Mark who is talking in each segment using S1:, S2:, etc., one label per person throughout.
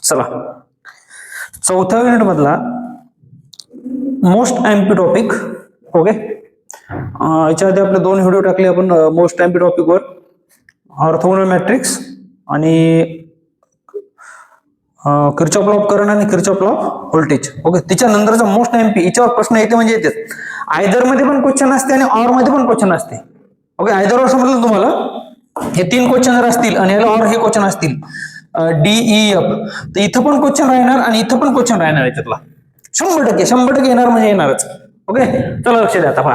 S1: चला, चौथ्या युनिट मधला मोस्ट एमपी टॉपिक. ओके, याच्या आधी आपले 2 व्हिडिओ टाकले आपण मोस्ट एमपी टॉपिक वर, ऑर्थोगोनल मॅट्रिक्स आणि किर्चॉफ लॉ ऑफ करंट आणि Kirchhoff law of voltage. Okay, त्याच्यानंतरचा मोस्ट एमपी याच्यावर प्रश्न येते म्हणजे येतात. आयदर मध्ये पण क्वेश्चन असते आणि ऑर मध्ये पण क्वेश्चन असते. ओके, आयदर ऑर समजलं तुम्हाला, हे 3 क्वेश्चन जर असतील आणि याला ऑर हे क्वेश्चन असतील DEF, तर इथं पण क्वेश्चन राहणार आणि इथं पण क्वेश्चन राहणार. याच्यातला 100% येणार म्हणजे येणारच. ओके, चला लक्ष द्या. आता पहा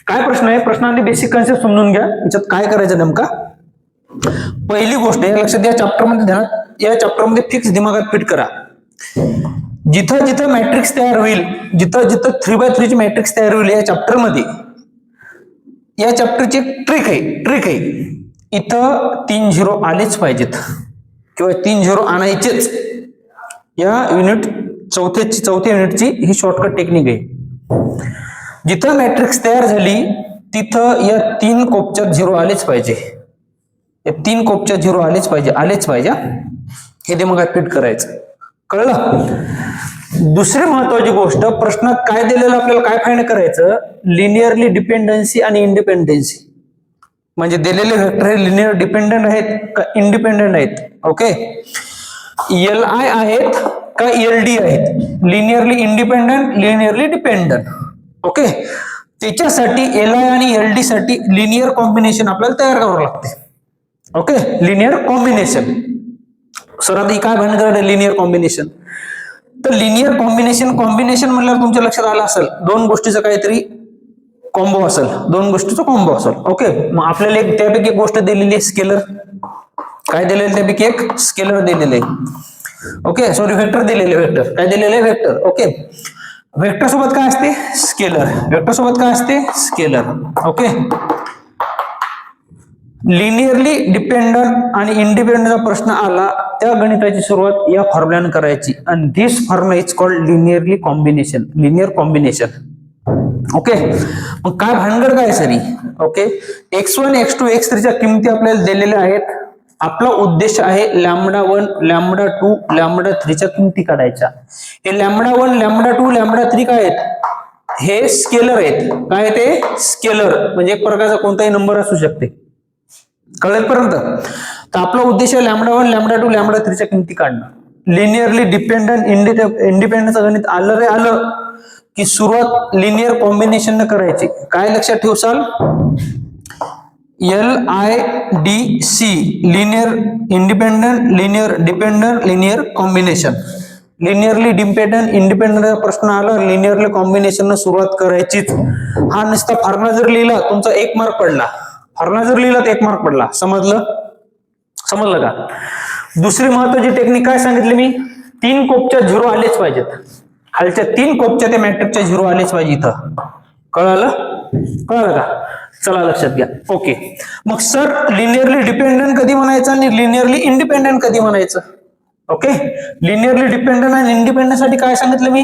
S1: काय प्रश्न आहे. प्रश्नांची बेसिक कन्सेप्ट समजून घ्या. याच्यात काय करायचं नेमका. पहिली गोष्ट आहे, लक्षात द्या, चॅप्टर मध्ये ध्यानात, या चॅप्टर मध्ये फिक्स दिमागात फिट करा. जिथं जिथं मॅट्रिक्स तयार होईल, जिथं जिथं 3x3 ची मॅट्रिक्स तयार होईल या चॅप्टर मध्ये, या चॅप्टरची एक ट्रिक आहे. इथं 3 0 आलेच पाहिजेत किंवा 3 0 आणायचेच. या चौथ्या युनिटची ही शॉर्टकट टेक्निक आहे. जिथं मॅट्रिक्स तयार झाली तिथं या 3 कोपच्यात 0 आलेच पाहिजे. या 3 कोपच्यात 0 आलेच पाहिजे. हे दिमागात फिट करायचं. कळलं. दुसरी महत्वाची गोष्ट, प्रश्नात काय दिलेलं आपल्याला काय फाइंड करायचं, लिनियरली डिपेंडन्सी आणि इंडिपेंडन्सी. म्हणजे दिलेले व्हेक्टर हे लिनियर डिपेंडंट आहेत का इंडिपेंडंट आहेत. ओके, LI आहेत का LD आहेत, linearly independent, linearly dependent. Okay, त्याच्यासाठी LI आणि LD साठी लिनियर कॉम्बिनेशन आपल्याला तयार करावं लागते. Okay, linear combination. सर आता काय भांडण करायचं लिनियर कॉम्बिनेशन. तर लिनियर कॉम्बिनेशन म्हणल्यावर तुमच्या लक्षात आलं असेल 2 गोष्टीचं काहीतरी कॉम्बो असेल, 2 गोष्टीचं कॉम्बो असेल. ओके, मग आपल्याला त्यापैकी एक गोष्ट दिलेली आहे स्केलर. काय दिलेलं, त्यापैकी एक स्केलर दिलेलं आहे. ओके, सॉरी, वेक्टर दिलेले. वेक्टर काय दिलेलं आहे, वेक्टर. ओके, वेक्टर सोबत काय असते, स्केलर. ओके, लिनियरली डिपेंडंट आणि इंडिपेंडंटचा प्रश्न आला, त्या गणिताची सुरुवात या फॉर्म्युल्याने करायची. आणि this formula is called linear combination. Okay, मग काय भानगड काय सरी. ओके, x1 x2 x3 च्या किमती आपल्याला दिलेल्या आहेत. आपला उद्देश आहे λ1 λ2 λ3 च्या किमती काढायच्या. हे λ1 λ2 λ3 काय आहेत, हे स्केलर आहेत. काय ते स्केलर म्हणजे एक प्रकारचा कोणताही नंबर असू शकते. कळेपर्यंत तर आपला उद्देश आहे λ1 λ2 λ3 च्या किमती काढणं. लिनियरली डिपेंडंट इंडिपेंडंटचं गणित आलं की सुरुवात लिनियर कॉम्बिनेशन न करायची. काय लक्षात ठेवसाल, LIDC, linear independent, linear dependent, linear combination. Linearly dependent इंडिपेंडंटचा प्रश्न आला, लिनियरली कॉम्बिनेशन न सुरुवात करायचीच. हा नुसता फॉर्म्युला जर लिहिला तुमचा 1 मार्क पडला. तर 1 मार्क पडला. समजलं का. दुसरी महत्वाची टेक्निक काय सांगितली मी, 3 कोपच्या 0 आलेच पाहिजेत. खालच्या 3 कोपच्या त्या मॅट्रिक्सच्या 0 आलेच पाहिजे इथं. कळलं का. चला लक्षात घ्या. ओके, मग सर लिनियरली डिपेंडंट कधी म्हणायचं आणि लिनियरली इंडिपेंडंट कधी म्हणायचं. ओके, लिनियरली डिपेंडंट आणि इंडिपेंडंट साठी काय सांगितलं मी,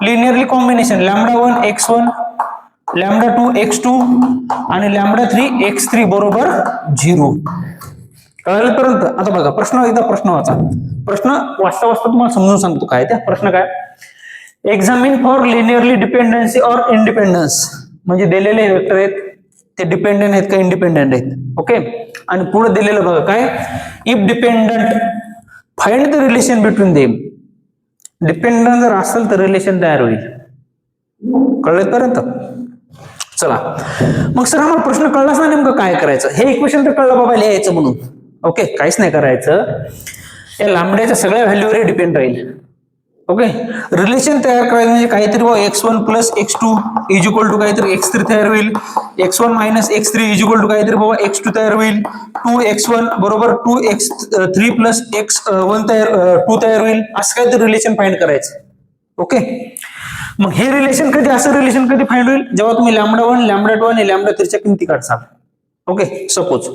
S1: लिनियरली कॉम्बिनेशन λ1 x1 λ2 x2 आणि λ3 x3 बरोबर 0. कळाल्यापर्यंत आता बघा प्रश्न वाचा. प्रश्न वाचता तुम्हाला समजून सांगतो काय त्या प्रश्न काय. Examine for linearly dependency or independence. म्हणजे दिलेले वेक्टर आहेत ते डिपेंडंट आहेत का इंडिपेंडंट आहेत. ओके, आणि पुढे दिलेलं बघा काय, if dependent find the relation between them. Dependent जर असेल तर रिलेशन तयार होईल. कळल्यापर्यंत चला. मग सर आम्हाला प्रश्न कळलाच ना नेमकं काय करायचं. हे इक्वेशन तर कळलं बाबा लिहायचं म्हणून. ओके, काहीच नाही करायचं. या लांबड्याच्या सगळ्या व्हॅल्यूवर डिपेंड राहील. ओके, रिलेशन तयार करायचं म्हणजे काहीतरी x1 plus x2 is equal to काहीतरी x3 तयार होईल. x1 minus x3 is equal to काहीतरी बाबा x2 तयार होईल. 2x1 बरोबर 2x3 प्लस x1 2 तयार होईल. असं काहीतरी रिलेशन फाइंड करायचं. ओके, मग हे रिलेशन असं रिलेशन कधी फाइंड होईल, जेव्हा तुम्ही λ1 λ2 आणि λ3 च्या किमती काढसाल. ओके, सपोज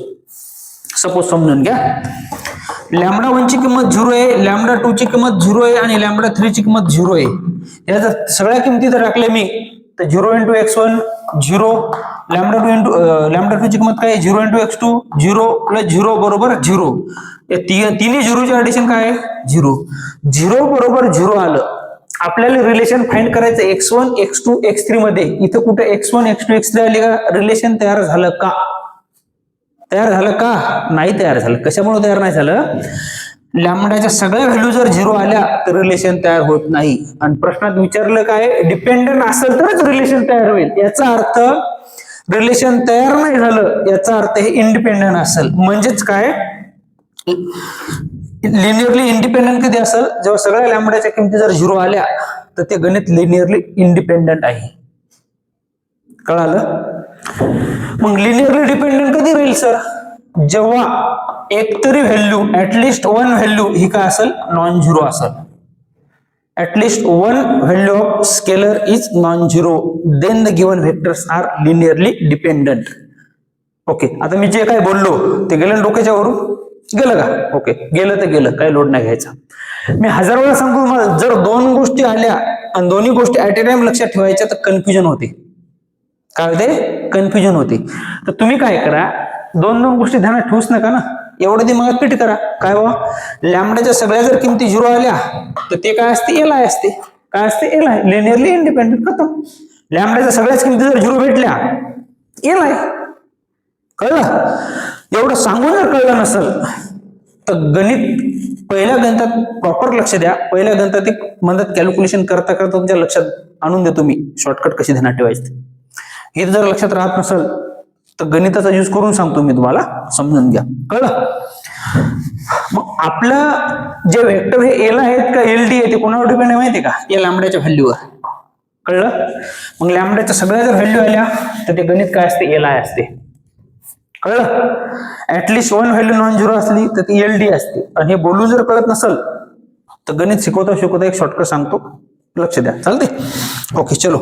S1: समजून घ्या, λ1 ची किंमत 0 आहे, λ2 ची किंमत 0 आहे आणि λ3 ची किंमत 0 आहे. या जर सगळ्या किमती जर टाकल्या मी तर 0 into x1 0, lambda 2 into lambda 2 ची किंमत काय आहे 0 इंटू x2 0 प्लस 0 बरोबर 0. तिन्ही झिरोचे ऍडिशन काय आहे 0. 0 बरोबर 0 आलं. आपल्याला रिलेशन फाइंड करायचं x1 x2 x3 मध्ये. इथं कुठे x1 x2 x3 आली का? रिलेशन तयार झालं का? तयार झालं का? नाही तयार झालं. कशामुळे तयार नाही झालं? लॅमडाच्या सगळ्या व्हॅल्यू जर 0 आल्या तर रिलेशन तयार होत नाही. आणि प्रश्नात विचारलं काय? डिपेंडंट असेल तरच रिलेशन तयार होईल. याचा अर्थ रिलेशन तयार नाही झालं याचा अर्थ हे इंडिपेंडंट असेल. म्हणजेच काय? लिनियरली इंडिपेंडंट कधी असेल? जेव्हा सगळ्या लॅमडाच्या किमती जर 0 आल्या तर ते गणित लिनियरली इंडिपेंडंट आहे. कळालं? मग लिनियरली डिपेंडंट कधी राहील सर? जेव्हा एकतरी व्हॅल्यू ऍटलिस्ट वन व्हॅल्यू ही काय असेल? नॉन झिरो असेल. At least one value of scalar is non zero, then the given vectors are linearly dependent. Okay, आता मी जे काय बोललो ते गेलं डोक्याच्या वरून? गेलं का? ओके, गेलं तर गेलं, काही लोड नाही घ्यायचा. मी 1000 वेळा सांगतो तुम्हाला, जर दोन गोष्टी आल्या आणि दोन्ही गोष्टी ऍट अ टाइम लक्षात ठेवायच्या तर कन्फ्युजन होते. काय होते? कन्फ्युजन होते. तर तुम्ही काय करा, दोन गोष्टी ध्यानात ठेवूच नका ना, एवढं दिमागात फिट करा. काय बा? लॅमडाच्या सगळ्या जर किमती 0 आल्या तर ते काय असते? एल आय असते. काय असते? L I, linearly independent. खतम. लॅमडाच्या सगळ्याच किमती जर 0 भेटल्या एल आय. कळलं? एवढं सांगून जर कळलं नसेल तर गणित पहिल्या गणितात प्रॉपर लक्ष द्या. पहिल्या गणितात एक म्हणतात कॅल्क्युलेशन करता करता तुमच्या लक्षात आणून देतो मी शॉर्टकट कशी ध्यानात ठेवायचे. हे जर लक्षात राहत नसेल तर गणिताचा यूज करून सांगतो मी तुम्हाला, समजून घ्या. कळलं? मग आपलं जे वेक्टर हे एल आहेत का एल डी आहे ते कोणावर डिपेंड आहे माहिती आहे का? या लॅमडाच्या व्हॅल्यूवर. कळलं? मग लॅमडाच्या सगळ्या जर व्हॅल्यू आल्या तर ते गणित काय असते? एल आय असते. कळलं? At least one value non zero असली तर ती एल डी असते. आणि हे बोलून जर कळत नसेल तर गणित शिकवता एक शॉर्टकट सांगतो, लक्ष द्या. चालते? ओके, चलो.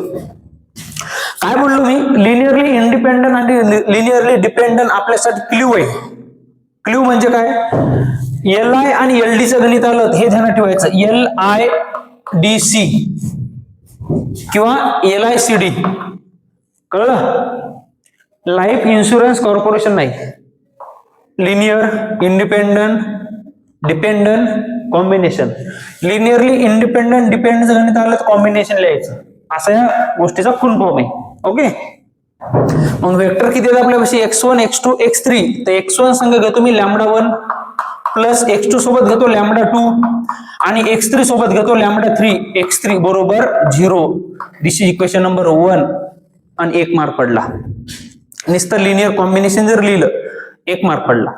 S1: काय बोललो मी? लिनियरली इंडिपेंडंट आणि लिनियरली डिपेंडंट आपल्यासाठी क्ल्यू आहे. क्ल्यू म्हणजे काय? एल आय आणि एल डी चं गणित आलं हे ध्यानात ठेवायचं. एल आय डी सी किंवा एल आय सी डी. कळलं? लाईफ इन्शुरन्स कॉर्पोरेशन नाही. Linear, independent, dependent, combination. Linearly independent dependent गणित आलं तर कॉम्बिनेशन लिहायचं. असा या गोष्टीचा फुल फॉर्म आहे. ओके, मग वेक्टर किती आहेत आपल्यापाशी? x1 x2 x3. तर x1 संघ घेतो मी लॅमडा 1 प्लस x2 सोबत घेतो लॅमडा 2 आणि x3 सोबत घेतो लॅमडा 3. x3 बरोबर 0. दिस इज इक्वेशन नंबर 1 आणि 1 मार्क पडला. नुसतं लिनियर कॉम्बिनेशन जर लिहिलं 1 मार्क पडला.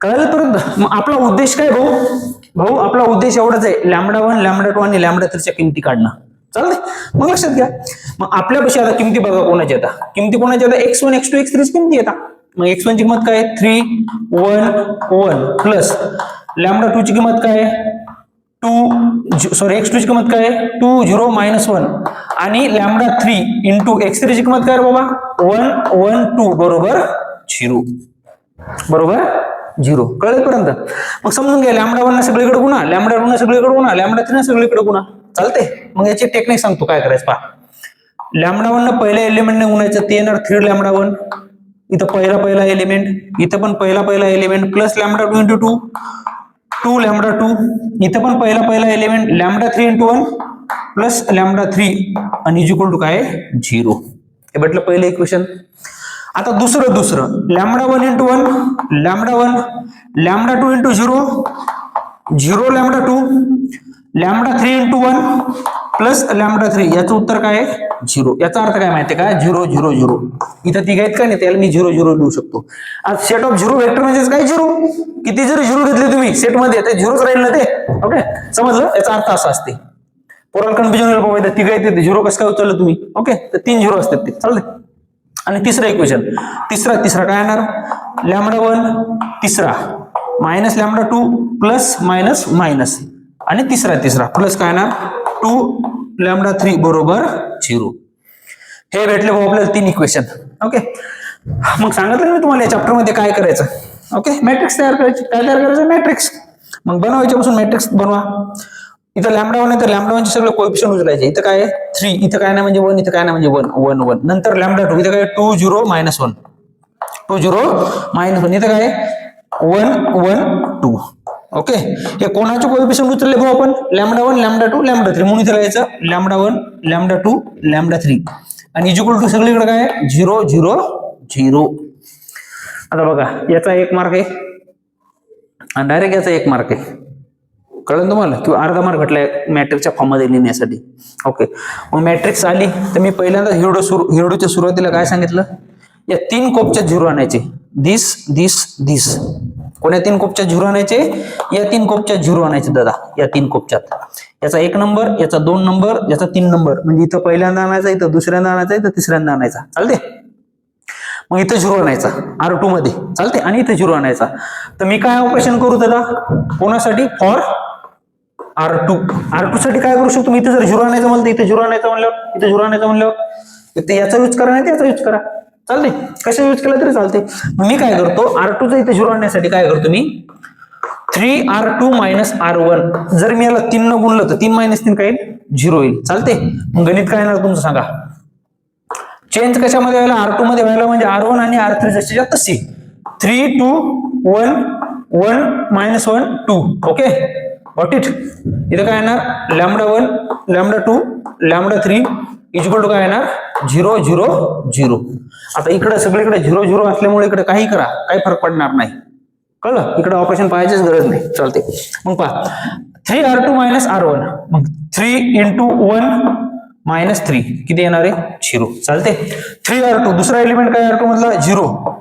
S1: कळलं? परत मग आपला उद्देश काय भाऊ? आपला उद्देश एवढाच आहे, लॅमडा 1 लॅमडा 2 आणि लॅमडा 3 च्या किमती काढणं. चालतंय? मग लक्षात घ्या. मग आपल्यापाशी आता किमती बघा कोणाच्या येतात. किमती कोणाच्या येतात? x1 x2 x3 ची किमती येतात. मग x1 ची किंमत काय? 3 1 1 प्लस लॅमडा 2 ची किंमत काय? x2 ची किंमत काय? 2 0 -1 आणि लॅमडा 3 इंटू x3 ची किंमत काय बाबा? 1 1 2 बरोबर 0. बरोबर 0. कळेपर्यंत मग समजून घ्या. लॅमडा 1 सगळीकडे गुणा, लॅमडा 2 सगळीकडे गुणा, लॅमडा 3 सगळीकडे गुणा. चालते? मग याची टेक्निक सांगतो काय करायचं पहा. लॅमडा 1 पहिल्या एलिमेंटने गुणायचं, ते येणार 3 लॅमडा 1. इथं पहिला एलिमेंट, इथं पण पहिला element plus lambda 2 into 2 2 lambda 2. इथं पण पहिला element lambda 3 into 1 plus lambda 3 आणि इज इक्वल टू काय? 0. हे भेटलं पहिलं इक्वेशन. आता दुसरं lambda 1 into 1 lambda 1 lambda 2 into 0 0 lambda 2 lambda 3 into 1 plus lambda 3. याचं उत्तर काय आहे? 0. याचा अर्थ काय माहितीये का? 0 0 0. इथं तिघ आहेत का नाही, त्याला मी 0 0 लिहू शकतो. आज सेट ऑफ 0 वेक्टर म्हणजे काय? 0. किती जरी 0 घेतले तुम्ही सेट मध्ये ते 0च राहील ना ते. ओके, समजलं? याचा अर्थ असा असते. पोराला कन्फ्युजन होईल बाबा, तिघ आहेत ते 0 कसं काय उचललं तुम्ही? ओके, तर 3 0 असतात ते. चालते? आणि तिसरं इक्वेशन, तिसरा काय येणार? लॅमडा 1 तिसरा मायनस लॅमडा 2 प्लस मायनस आणि तिसरा प्लस काय येणार? 2 लॅमडा 3 बरोबर 0. हे भेटले भाऊ आपल्याला 3 इक्वेशन. ओके, मग सांगितलं मी तुम्हाला या चॅप्टर मध्ये काय करायचं. ओके, मॅट्रिक्स तयार करायची. काय तयार करायचं? मॅट्रिक्स. मग बनवायच्यापासून मॅट्रिक्स बनवा. इथं लॅमडा 1 आहे तर लॅमडा 1 चे सगळे कोएफिशियंट उचलायचे. इथं काय आहे 3, इथं काय नाही म्हणजे 1, इथं काय नाही म्हणजे 1 1 1. नंतर लॅमडा 2, इथं काय 2 0 -1 2 0 -1, इथं काय 1 1 2. ओके, हे कोणाचे कोएफिशियंट उचलले भाऊ आपण? Lambda 1 lambda 2 lambda 3. म्हणून इथं लिहायचं लॅमडा 1 लॅमडा 2 लॅमडा 3 आणि इक्वल टू सगळीकडे काय 0 0 0. आता बघा याचा 1 मार्क आहे आणि डायरेक्ट याचा 1 मार्क आहे. कळलं तुम्हाला? किंवा अर्धा मार्क भेटलाय मॅट्रिक्सच्या फॉर्म मध्ये लिहिण्यासाठी. ओके, मग मॅट्रिक्स आली तर मी पहिल्यांदा हिरडोच्या सुरुवातीला काय सांगितलं? या 3 कोपच्या 0 आणायचे. दिस दिस दिस. कोण्या 3 कोपच्या 0 आणायचे? या 3 कोपच्या 0 आणायचे दादा, या 3 कोपच्यात. याचा 1 नंबर, याचा 2 नंबर, याचा 3 नंबर. म्हणजे इथं पहिल्यांदा आणायचा, इथं दुसऱ्यांदा आणायचा, इथं तिसऱ्यांदा आणायचा. चालते? मग इथं 0 आणायचा R2 मध्ये. चालते? आणि इथं 0 आणायचा. तर मी काय ऑपरेशन करू दादा? कोणासाठी? फॉर R2 साठी काय करू शकतो? मी इथे जर 0 आणायचं म्हणलं, इथे 0 आणायचं म्हणल्यावर, इथे 0 आणायचं म्हणल्यावर इथे याचा यूज करा, नाही याचा यूज करा. चालते? कशा यूज केला तरी चालते. मी काय करतो? R2 चा इथे 0 आणण्यासाठी काय करतो मी? 3R2 - R1. जर मी याला 3 न गुणलं तर 3 - 3 काय 0 होईल. चालते? मग गणित काय येणार तुमचं सांगा? चेंज कशामध्ये व्हायला? R2 मध्ये व्हायला, म्हणजे R1 आणि R3 जसे तसे. 3 2 1 1 -1 2. Okay, got it. इथं काय येणार? Lambda 1 lambda 2 lambda 3 equal to काय येणार? 0 0 0. आता इकडे सगळीकडे 0 0 असल्यामुळे इकडे काही करा, काही फरक पडणार नाही. कळलं? इकडे ऑपरेशन पाहायचीच गरज नाही. चालते? मग पहा 3R2 - R1. मग 3 × 1 - 3 किती येणार आहे? 0. चालते? 3R2 दुसरा एलिमेंट काय? R2 मधला 0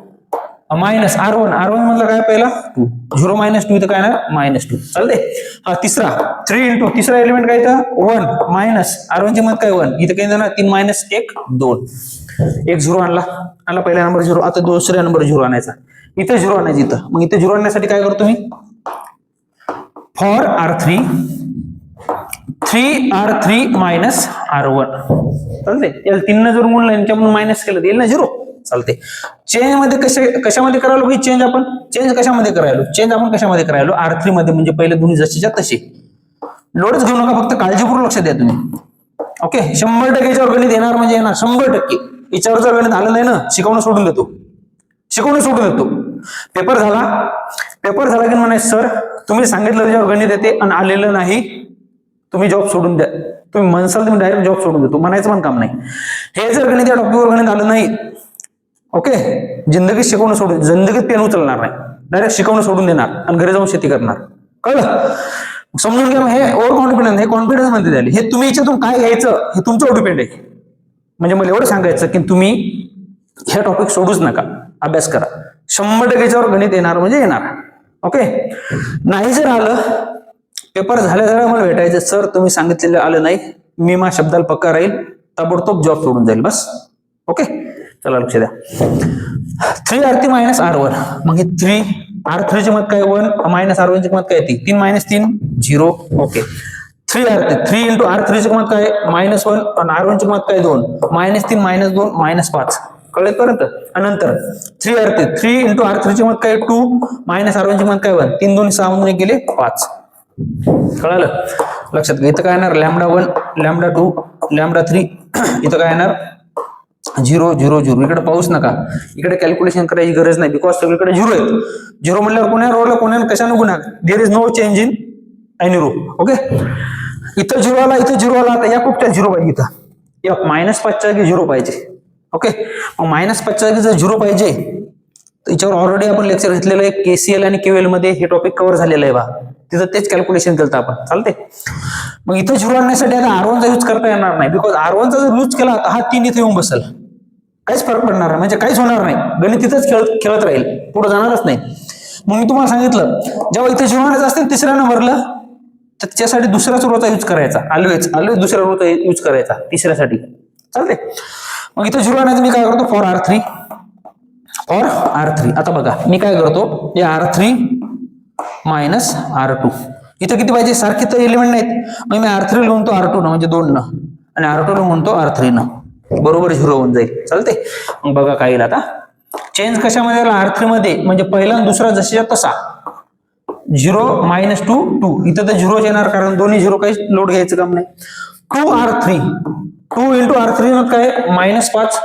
S1: मायनस R1 मधला काय पहिला 2 0 - 2 इथं काय येणार? -2. चालते? हा तिसरा 3 × तिसरा एलिमेंट काय इथं 1 मायनस R1 ची मत काय 1 इथं काय येणार? 3 - 1 2. 1 0 आणला पहिला नंबर 0. आता दुसऱ्या नंबर 0 आणायचा. इथं 0 आणायचं इथं. मग इथे 0 आणण्यासाठी काय करतो मी? For R3 3R3 - R1. चालते? याला 3 न जर गुणलं याच्यामधून मायनस केलं येईल ना 0. चालते? चेंज मध्ये कशामध्ये करायला भाई? चेंज आपण चेंज कशामध्ये करायलो? चेंज आपण कशामध्ये करायलो? R3 मध्ये. म्हणजे पहिले दोन्ही जशीच्या तशी. लोडच घेऊ नका, फक्त काळजीपूर्वक लक्ष द्या तुम्ही. ओके, 100% याच्यावर गणित येणार म्हणजे येणार 100%. याच्यावर जर गणित आलं नाही ना, शिकवणं सोडून देतो. पेपर झाला की म्हणायचं सर तुम्ही सांगितलं त्याच्यावर गणित येते आणि आलेलं नाही, तुम्ही जॉब सोडून द्या. तुम्ही म्हणसाल तुम्ही डायरेक्ट जॉब सोडून देतो, म्हणायचं पण काम नाही. हे जर गणित या टॉपिकवर गणित आलं नाही, ओके, जिंदगीत शिकवणं सोडून, जिंदगीत पेन उचलणार नाही, डायरेक्ट शिकवणं सोडून देणार आणि घरी जाऊन शेती करणार. कळलं? समजून घ्या. हे ओव्हर कॉन्फिडन्स, हे कॉन्फिडन्स मध्ये झाले. हे तुम्ही याच्यातून काय घ्यायचं हे तुमच्यावर डिपेंड आहे. म्हणजे मला एवढं सांगायचं की तुम्ही हे टॉपिक सोडूच नका, अभ्यास करा. 100% याच्यावर गणित येणार म्हणजे येणार. ओके, नाही जर आलं, पेपर झाल्या मला भेटायचं सर तुम्ही सांगितलेलं आलं नाही, मी माझ्या शब्दाला पक्का राहील, ताबडतोब जॉब सोडून जाईल बस. ओके, चला लक्ष द्या. 3R3 - R1. मग हे 3R3 ची मत काय 1 मायनस R1 ची मत काय 3 - 3 0. ओके, 3R3 3 × R3 ची मत काय -1 आणि R1 ची मत काय 2 -3 -2 -5. कळलं पर्यंत? नंतर 3R3 3 × R3 ची मत काय 2 R1 ची मत काय 1 3 2 6 म्हणून गेले 5. कळलं? लक्षात घ्या. इथं काय येणार? Lambda 1 lambda 2 lambda 3. इथं काय येणार? 0 0 0. इकडे पाऊस नका, इकडे कॅल्क्युलेशन करायची गरज नाही, बिकॉज सगळीकडे 0 आहेत. 0 म्हणल्यावर कोण्या रोला कोण्या कशाने गुणा, there is no change in any row. Okay, इथं 0 आला, इथं 0 आला, आता या कुठच्या 0 पाहिजे? इथं या -5 च्या जागी 0 पाहिजे. ओके, मग -5 च्या जागी जर 0 पाहिजे तर याच्यावर ऑलरेडी आपण लेक्चर घेतलेलं आहे. KCL आणि KVL मध्ये हे टॉपिक कव्हर झालेलं आहे बा, तिथं तेच कॅल्क्युलेशन केलं आपण. चालते? मग इथं 0 आणण्यासाठी आता R1 चा यूज करता येणार नाही, बिकॉज R1 चा जर यूज केला तर हा 3 इथे येऊन बसेल, काहीच फरक पडणार नाही, म्हणजे काहीच होणार नाही, गणित तिथंच खेळत राहील, पुढे जाणारच नाही. मग मी तुम्हाला सांगितलं जेव्हा इथे 0 आणायचं असतील तिसऱ्यानं भरलं तर त्याच्यासाठी दुसऱ्याच रोचा यूज करायचा, ऑलवेज दुसऱ्या रोचा यूज करायचा तिसऱ्यासाठी. चालते? मग इथं 0 आणायचं मी काय करतो? फॉर R3 आता बघा मी काय करतो, हे R3 मायनस R2. इथं किती पाहिजे? सारखे तर एलिमेंट नाहीत, मग मी R3 लिहूनतो R2 न म्हणजे 2 न, आणि R2 लिहूनतो R3 न, बरोबर 0 होऊन जाईल. चालते? मग बघा काय येईल आता. चेंज कशामध्ये आला? R3 मध्ये. म्हणजे पहिला आणि दुसरा जशीच्या तसा. 0 -2 2 इथं तर 0 येणार कारण दोन्ही 0 काही लोड घ्यायचं काम नाही. 2r3 2 × r3 मग काय -5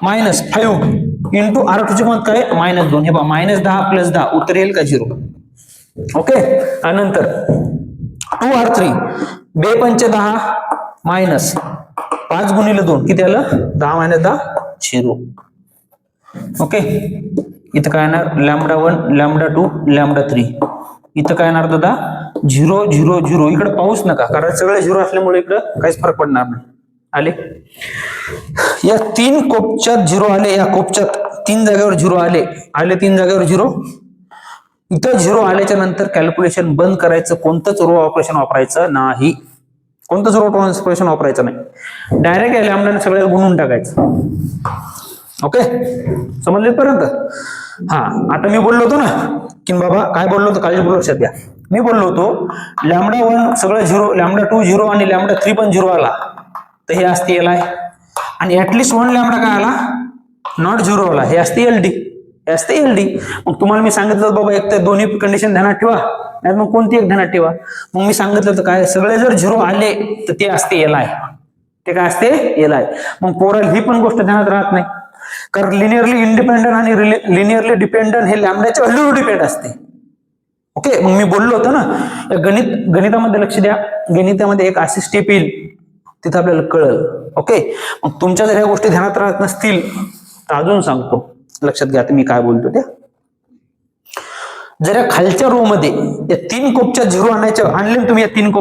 S1: -5 इंटू r2 ची मग काय -2. हे पहा -10 + 10 उत्तर येईल का 0. ओके. नंतर 2r3 2 पंच 10 मायनस 5 × 2 किती आलं 10 - 10 0. ओके. इथं काय येणार λ1 λ2 λ3. इथं काय येणार दादा 0 0 0. इकडे पाऊस नका कारण सगळे 0 असल्यामुळे इकडं काहीच फरक पडणार नाही. आले या 3 कोपच्यात 0 आले. या कोपच्यात 3 जागेवर 0 आले 3 जागेवर 0. इथं 0 आल्याच्या नंतर कॅल्क्युलेशन बंद करायचं. कोणतंच रो ऑपरेशन वापरायचं नाही. कोणतंच रो ऑपरेशन वापरायचं नाही. डायरेक्ट या लॅम्बडाने सगळ्याला गुणून टाकायचं. ओके समजले पर्यंत. हा आता मी बोललो होतो ना की बाबा काय बोललो होतो काळजी बोललो सध्या. मी बोललो होतो λ1 सगळं 0 λ2 0 आणि λ3 पण 0 आला तर हे असते एल आय आणि ऍटलिस्ट 1 लॅम्बडा काय आला नॉट 0 आला हे असते एल डी. हे असते एल डी. मग तुम्हाला मी सांगितलं बाबा एक तर दोन्ही कंडिशन ध्यानात ठेवा नाही मग कोणती एक ध्यानात ठेवा. मग मी सांगितलं तर काय सगळे जर 0 आले तर ते असते एल आय. ते काय असते एल आय. मग पोरल ही पण गोष्ट ध्यानात राहत नाही कारण लिनियरली इंडिपेंडंट आणि लिनियरली डिपेंडंट हे लॅम्बडाच्या व्हॅल्यूवर डिपेंड असते. ओके. मग मी बोललो होतो ना गणितामध्ये लक्ष द्या. गणितामध्ये एक अशी स्टेप येईल तिथं आपल्याला कळल. ओके. मग तुमच्या जर ह्या गोष्टी ध्यानात राहत नसतील तर अजून सांगतो लक्षात घ्या मी काय बोलतो त्या. जर खालच्या रो मध्ये या 3 कोपच्या 0 आणले तुम्ही या 3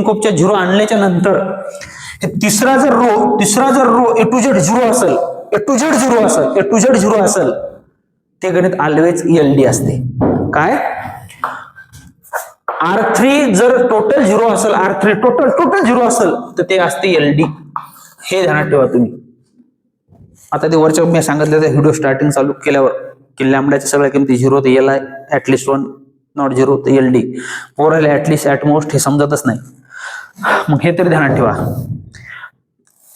S1: कोपच्या 0 आणल्याच्या नंतर तिसरा जर रो ए टू झेड 0 असेल ए टू झेड 0 असेल ते गणित ऑलवेज एलडी असते. काय R3 जर टोटल 0 असेल R3 टोटल 0 असेल तर ते असते एलडी. हे ध्यानात ठेवा तुम्ही. आता ते वरच्या मी सांगितलं व्हिडिओ स्टार्टिंग चालू केल्यावर की लॅम्बडाच्या सगळ्या किमती 0 तर एल आय ऍटलिस्ट 1 नॉट 0 तर एल डी. पोराला ऍटलिस्ट ऍटमोस्ट हे समजतच नाही. मग हे तरी ध्यानात ठेवा.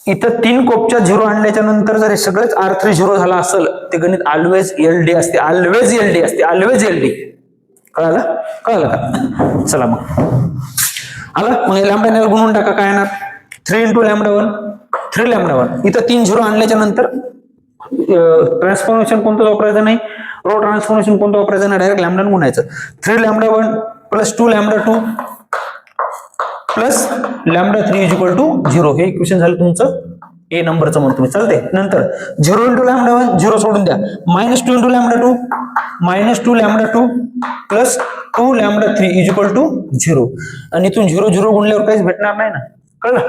S1: इथं 3 कोपच्या 0 आणल्याच्या नंतर जर हे सगळंच R3 0 झाला असेल ते गणित ऑलवेज एलडी असते. Always LD. कळालं का. चला मग आलं. मग लॅम्बडाने गुणून टाका काय येणार 3 × λ1 3 λ1. इथं 3 0 आणल्याच्या नंतर ट्रान्सफॉर्मेशन कोणतं वापरायचं नाही. रो ट्रान्सफॉर्मेशन कोणतं वापरायचं नाही. डायरेक्ट लॅम्बडाने गुणायचं. 3 λ1 + 2 λ2 + λ3 = 0. हे इक्वेशन झालं तुमचं ए नंबरचं म्हणून तुम्ही चालते. नंतर 0 × λ1 0 सोडून द्या -2 × λ2 -2 λ2 + 2 λ3 = 0. आणि इथून 0 0 गुणल्यावर काहीच भेटणार नाही ना. कळलं.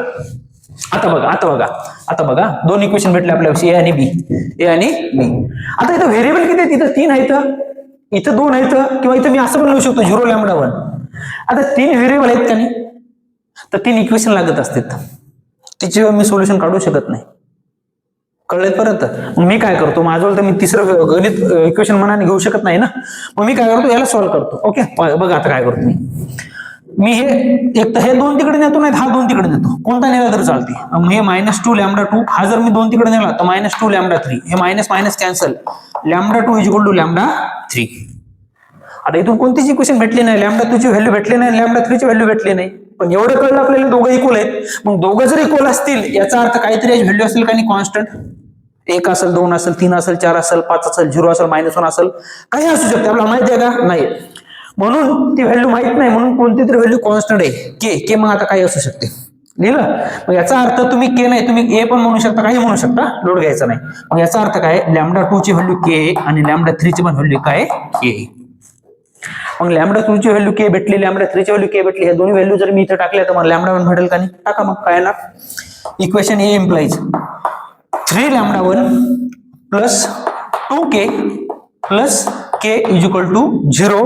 S1: आता बघा 2 इक्वेशन भेटले आपल्याला ए आणि बी. आता इथं व्हेरिएबल किती आहेत. इथं 3 आहेत इथं 2 आहेत किंवा इथं मी असं पण लिहू शकतो 0 λ1. आता 3 व्हेरिएबल आहेत का नाही तर 3 इक्वेशन लागत असतात. त्याची मी सोल्युशन काढू शकत नाही. कळलं परत. मग मी काय करतो माझं तर मी तिसरं गणित इक्वेशन मनाने घेऊ शकत नाही ना. मग मी काय करतो याला सॉल्व्ह करतो. ओके बघा आता काय करतो मी हे एक तर हे 2 तिकडे नेतो नाही हा 2 तिकडे नेतो कोणता नेला तर चालते. हे -2 λ2 हा जर मी 2 तिकडे नेला तर -2 λ3 हे मायनस कॅन्सल λ2 = λ3. आता इथून कोणतीच इक्वेशन भेटली नाही. λ2 ची व्हॅल्यू भेटली नाही λ3 ची व्हॅल्यू भेटली नाही. पण एवढं कळलं आपल्याला दोघं इक्वल आहेत. मग दोघं जर इक्वल असतील याचा अर्थ काहीतरी व्हॅल्यू असेल का नाही कॉन्स्टंट. 1 असेल 2 असेल 3 असेल 4 असेल 5 असेल 0 असेल -1 असेल काही असू शकते. आपल्याला माहिती आहे का नाही. म्हणून ती व्हॅल्यू माहित नाही म्हणून कोणती तरी व्हॅल्यू कॉन्स्टंट आहे के मग आता काही असू शकते. लिहिलं. मग याचा अर्थ तुम्ही के नाही तुम्ही ए पण म्हणू शकता काही म्हणू शकता लोड घ्यायचा नाही. मग याचा अर्थ काय λ2 ची व्हॅल्यू के आहे आणि λ3 ची पण व्हॅल्यू काय के आहे. मग λ2 ची व्हॅल्यू के भेटली λ3 ची व्हॅल्यू के भेटली. हे दोन्ही व्हॅल्यू जर मी इथे टाकल्या तर मग λ1 भेटेल का नाही. टाका मग काय येणार इक्वेशन ए इम्प्लाइज 3 λ1 + 2k + k = 0.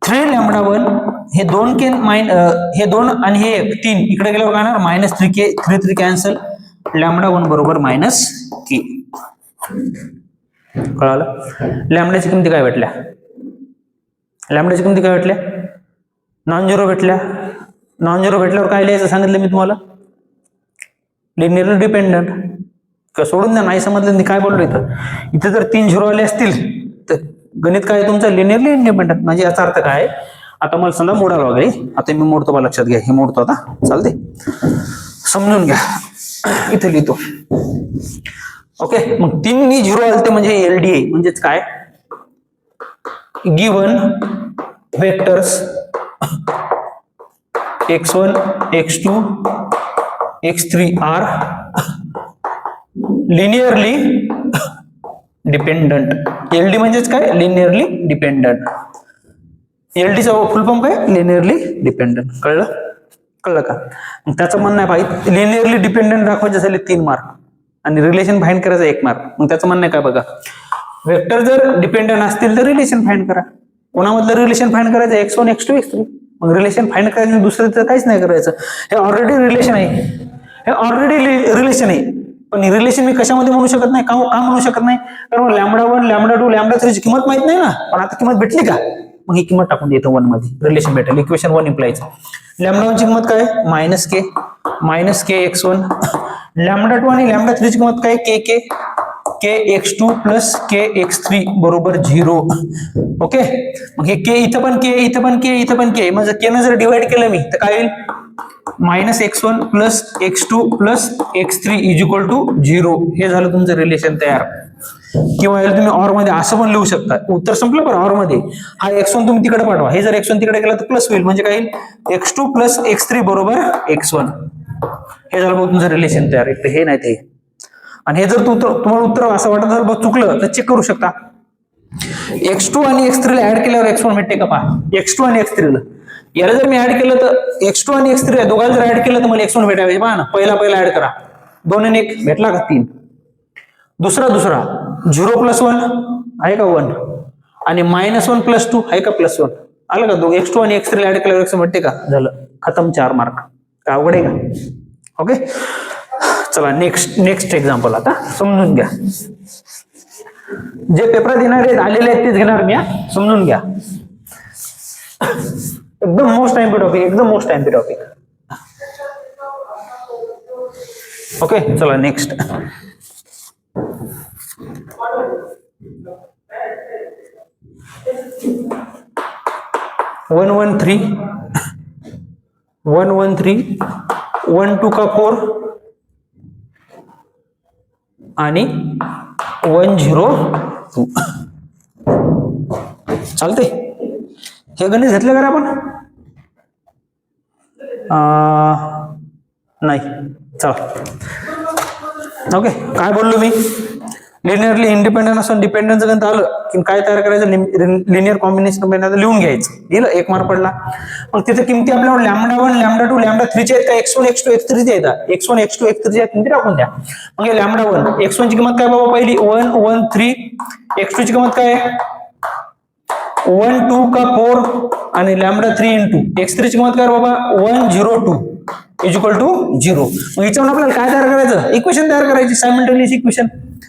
S1: 3 λ1 हे 2k हे 2 आणि हे 3 इकडे गेल्यावर काय येणार -3k 3 कॅन्सल λ1 = -k. कळालं. लॅम्बडाची किमती काय भेटल्या नॉन झिरो भेटल्या. नॉन झिरो भेटल्यावर काय लिहायचं सांगितलं मी तुम्हाला लिनियरली डिपेंडंट. सोडून द्या नाही समजलं काय बोललो इथं जर 3 0 आले असतील तर गणित काय आहे तुमचं लिनियरली इंडिपेंडंट. म्हणजे याचा अर्थ काय आहे, आता मला समजा मोडायला वगैरे, आता मी मोडतो बा, लक्षात घ्या, हे मोडतो आता, चालते, समजून घ्या, इथे लिहितो. ओके, मग 3 झिरो आलते म्हणजे एलडीए म्हणजेच काय, given vectors x1 x2 x3 are linearly dependent. LD म्हणजेच काय, लिनियरली डिपेंडंट. एलडीचा फुल फॉर्म काय, लिनियरली डिपेंडंट. कळलं का? त्याचं म्हणणं आहे भाई लिनियरली डिपेंडंट दाखवायचे झाले 3 मार्क आणि रिलेशन फाइंड करायचं 1 मार्क. मग त्याचं म्हणणं आहे काय बघा, वेक्टर जर डिपेंडंट असतील तर रिलेशन फाइंड करा. कोणामधलं रिलेशन फाइंड करायचं, x1 x2 x3. मग रिलेशन फाइंड करायचं, दुसरं तर काहीच नाही करायचं. हे ऑलरेडी रिलेशन आहे, हे ऑलरेडी रिलेशन आहे. पण रिलेशन मी कशामध्ये म्हणू शकत नाही, का म्हणू शकत नाही, कारण λ1 λ2 λ3 ची किंमत माहित नाही ना. पण आता किंमत भेटली का, मग ही किंमत टाकून देतो 1 मध्ये, रिलेशन भेटेल. इक्वेशन 1 इम्प्लाइज λ1 ची किंमत काय, -k x1, λ2 आणि λ3 ची किंमत काय, k x2 plus k x3 बरोबर 0. ओके, मग हे k इथं पण k, इथं पण k, इथं पण k. म्हणजे k ने जर डिवाइड केलं मी तर काय होईल, -x1 plus x2 plus x3 is equal to 0. हे झालं तुमचं रिलेशन तयार. किंवा याला तुम्ही ऑर मध्ये असं पण लिहू शकता, उत्तर संपलं पण ऑर मध्ये हा x1 तुम्ही तिकडे पाठवा, हे जर x1 तिकडे गेला तर प्लस होईल. म्हणजे काय येईल, x2 प्लस x3 बरोबर x1. हे झालं बघ तुमचं रिलेशन तयार. एक हे नाही ते. आणि हे जर तुम्हाला उत्तर असं वाटत जर चुकलं तर चेक करू शकता. x2 आणि x3 ला ऍड केल्यावर x1 भेटते का पहा, x2 आणि x3 ला. याला जर मी ऍड केलं तर x2 आणि x3 दोघांना जर ऍड केलं तर मला x1 भेटावे. पहा ना, पहिला ऍड करा, 2 आणि 1 भेटला का 3. दुसरा 0 प्लस 1 आहे का 1, आणि -1 प्लस 2 आहे का +1. आलं का, x2 आणि x3 ला ऍड केल्यावर x1 भेटते का, झालं, खतम, 4 मार्क. का अवघड आहे का? ओके, चला नेक्स्ट एक्झाम्पल आता समजून घ्या. जे पेपर देणारे आलेले आहेत तेच घेणार मी, समजून घ्या. एकदम मोस्ट टाइम टॉपिक. ओके, चला नेक्स्ट. वन 1 2 का 4 आणि 1 0 2 चालते. हे गणित घेतलं का आपण, नाही, चला. ओके, काय बोललो मी, लिनियरली इंडिपेंडंट असून डिपेंडन्स गणित आलं की काय तयार करायचं, लिनियर कॉम्बिनेशन लिहून घ्यायचं. लिहिलं, 1 मार्क पडला. मग तिथे किमती आपल्यावर λ1 λ2 λ3 चे आहेत का, x1 x2 x3 चे आहेत, x1 x2 x3 च्या किमती टाकून द्या. मग λ1 x1 ची किंमत काय बाबा, पहिली 1 1 3, x2 ची किंमत काय, 1 2 का 4 आणि λ3 इंटू x3 ची किंमत काय बाबा, 1 0 2 इज इक्वल टू 0. मग याच्यावर आपल्याला काय तयार करायचं, इक्वेशन तयार करायची, सायमल्टेनियस इक्वेशन.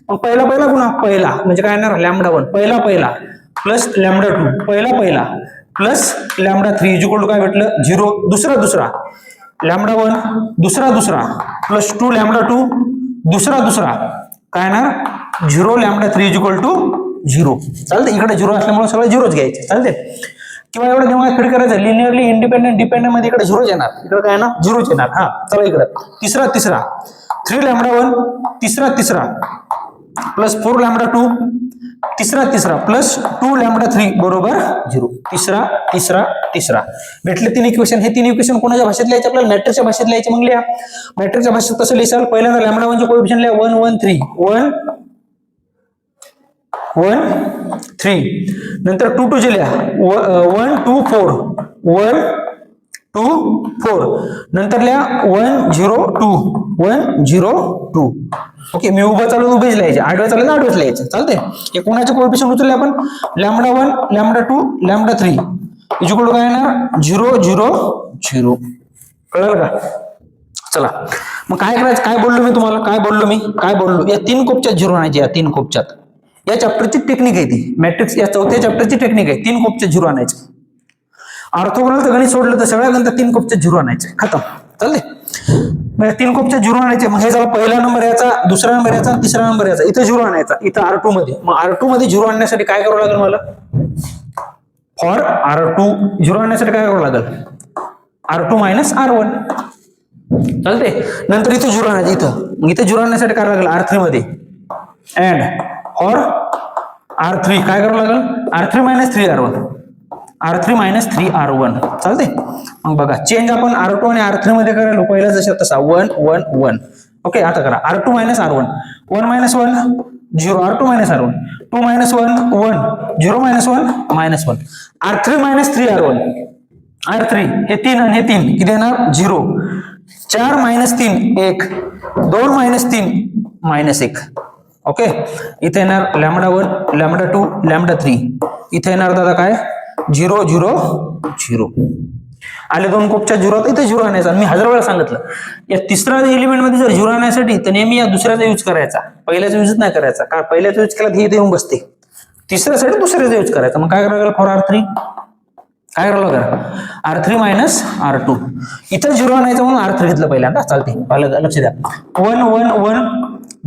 S1: मग पहिला गुणा, पहिला म्हणजे काय येणार, λ1 पहिला प्लस λ2 पहिला प्लस λ3 इज इक्वल टू काय भेटलं, 0. दुसरा λ1 दुसरा प्लस 2 λ2 दुसरा काय येणार, 0 λ3 इज इक्वल टू 0. चालते, इकडे 0 असल्यामुळे सगळं 0च घ्यायचे, चालते. किंवा एवढं जेव्हा फिट करायचं, लिनियरली इंडिपेंडंट डिपेंडंट मध्ये इकडे 0 येणार, इकडे काय येणार, 0च येणार. हा, चला इकडे तिसरा 3 λ1 तिसरा प्लस 4 λ2 तिसरा प्लस 2 λ3 बरोबर 0. तिसरा भेटले 3 इक्वेशन. हे 3 इक्वेशन कोणाच्या भाषेत लिहायचे, आपल्याला मॅट्रिक्सच्या भाषेत लिहायचे. मग लिहा, मॅट्रिक्सच्या भाषेत कसं लिहाल, पहिल्यांदा λ1 चे कोएफिशिएंट लिहा, 1 1 3 1 3, नंतर 2 2 चे लिहा, 1 2 4 1 2 4, नंतर लिहा 1 0 2 1 0 2. ओके, मी उभा चालू उभेच लिहायचे, आडव्या चालू आडवेच लिहायचे, चालते. हे कोणाचे कोएफिशिएंट उचलले आपण, λ1 λ2 λ3 इज इक्वल टू काय येणार, 0 0 0. कळलं का? चला, मग काय करायचं, काय बोललो मी तुम्हाला, काय बोललो, या 3 कोपच्यात 0 आणायचे, या 3 कोपच्यात. या चॅप्टरची टेक्निक आहे ती, मॅट्रिक्स या 4थ्या चॅप्टरची टेक्निक आहे. 3 कोपच्यात 0 आणायचे. ऑर्थोगोनल तर गणित सोडलं तर सगळ्या गणितात 3 कोपच्यात 0 आणायचे, खतम. चालते. म्हणजे 3 कोपच्या 0 आणायचे. मग हे झाला पहिला नंबर याचा, दुसरा नंबर याचा, तिसरा नंबर याचा. इथं 0 आणायचा, इथं R2 मध्ये. मग R2 मध्ये 0 आणण्यासाठी काय करावं लागेल मला? फॉर R2 0 आणण्यासाठी काय करावं लागेल? R2 minus R1. चालते. नंतर इथं 0 आणायचं, इथं. मग इथं 0 आणण्यासाठी काय लागेल? R3 मध्ये. अँड फॉर R3 काय करावं लागेल? R3 minus 3R1. R3 minus 3R1. चालते. मग बघा चेंज आपण R2 आणि R3 मध्ये करायला पहिला जसा तसा 1 1 1. ओके. आता करा R2 minus R1. 1 minus 1 0. R2 minus R1. 2 minus 1 1. 0 minus 1 minus 1. R3 minus 3R1. R3 हे 3 आणि हे 3 किती येणार? 0. 4 मायनस 3 1. 2 minus 3 minus 1. ओके. इथे येणार λ1 λ2 λ3. इथे येणार दादा काय? 0 0 0. आले 2 कोपच्या 0, इथे 0 आणायचा. मी 1000 वेळा सांगितलं या तिसऱ्या एलिमेंट मध्ये जर 0 आणण्यासाठी तर नेहमी या दुसऱ्याचा यूज करायचा, पहिल्याचा यूज नाही करायचा. का पहिल्याचा यूज केला तर इथे येऊन बसते. तिसऱ्यासाठी दुसऱ्याचा यूज करायचा. मग काय करावं लागेल? फॉर R3 काय करावं लागेल? R3 minus R2. इथं 0 आणायचं म्हणून R3 घेतलं पहिल्यांदा. चालते. लक्ष द्या. 1 1 1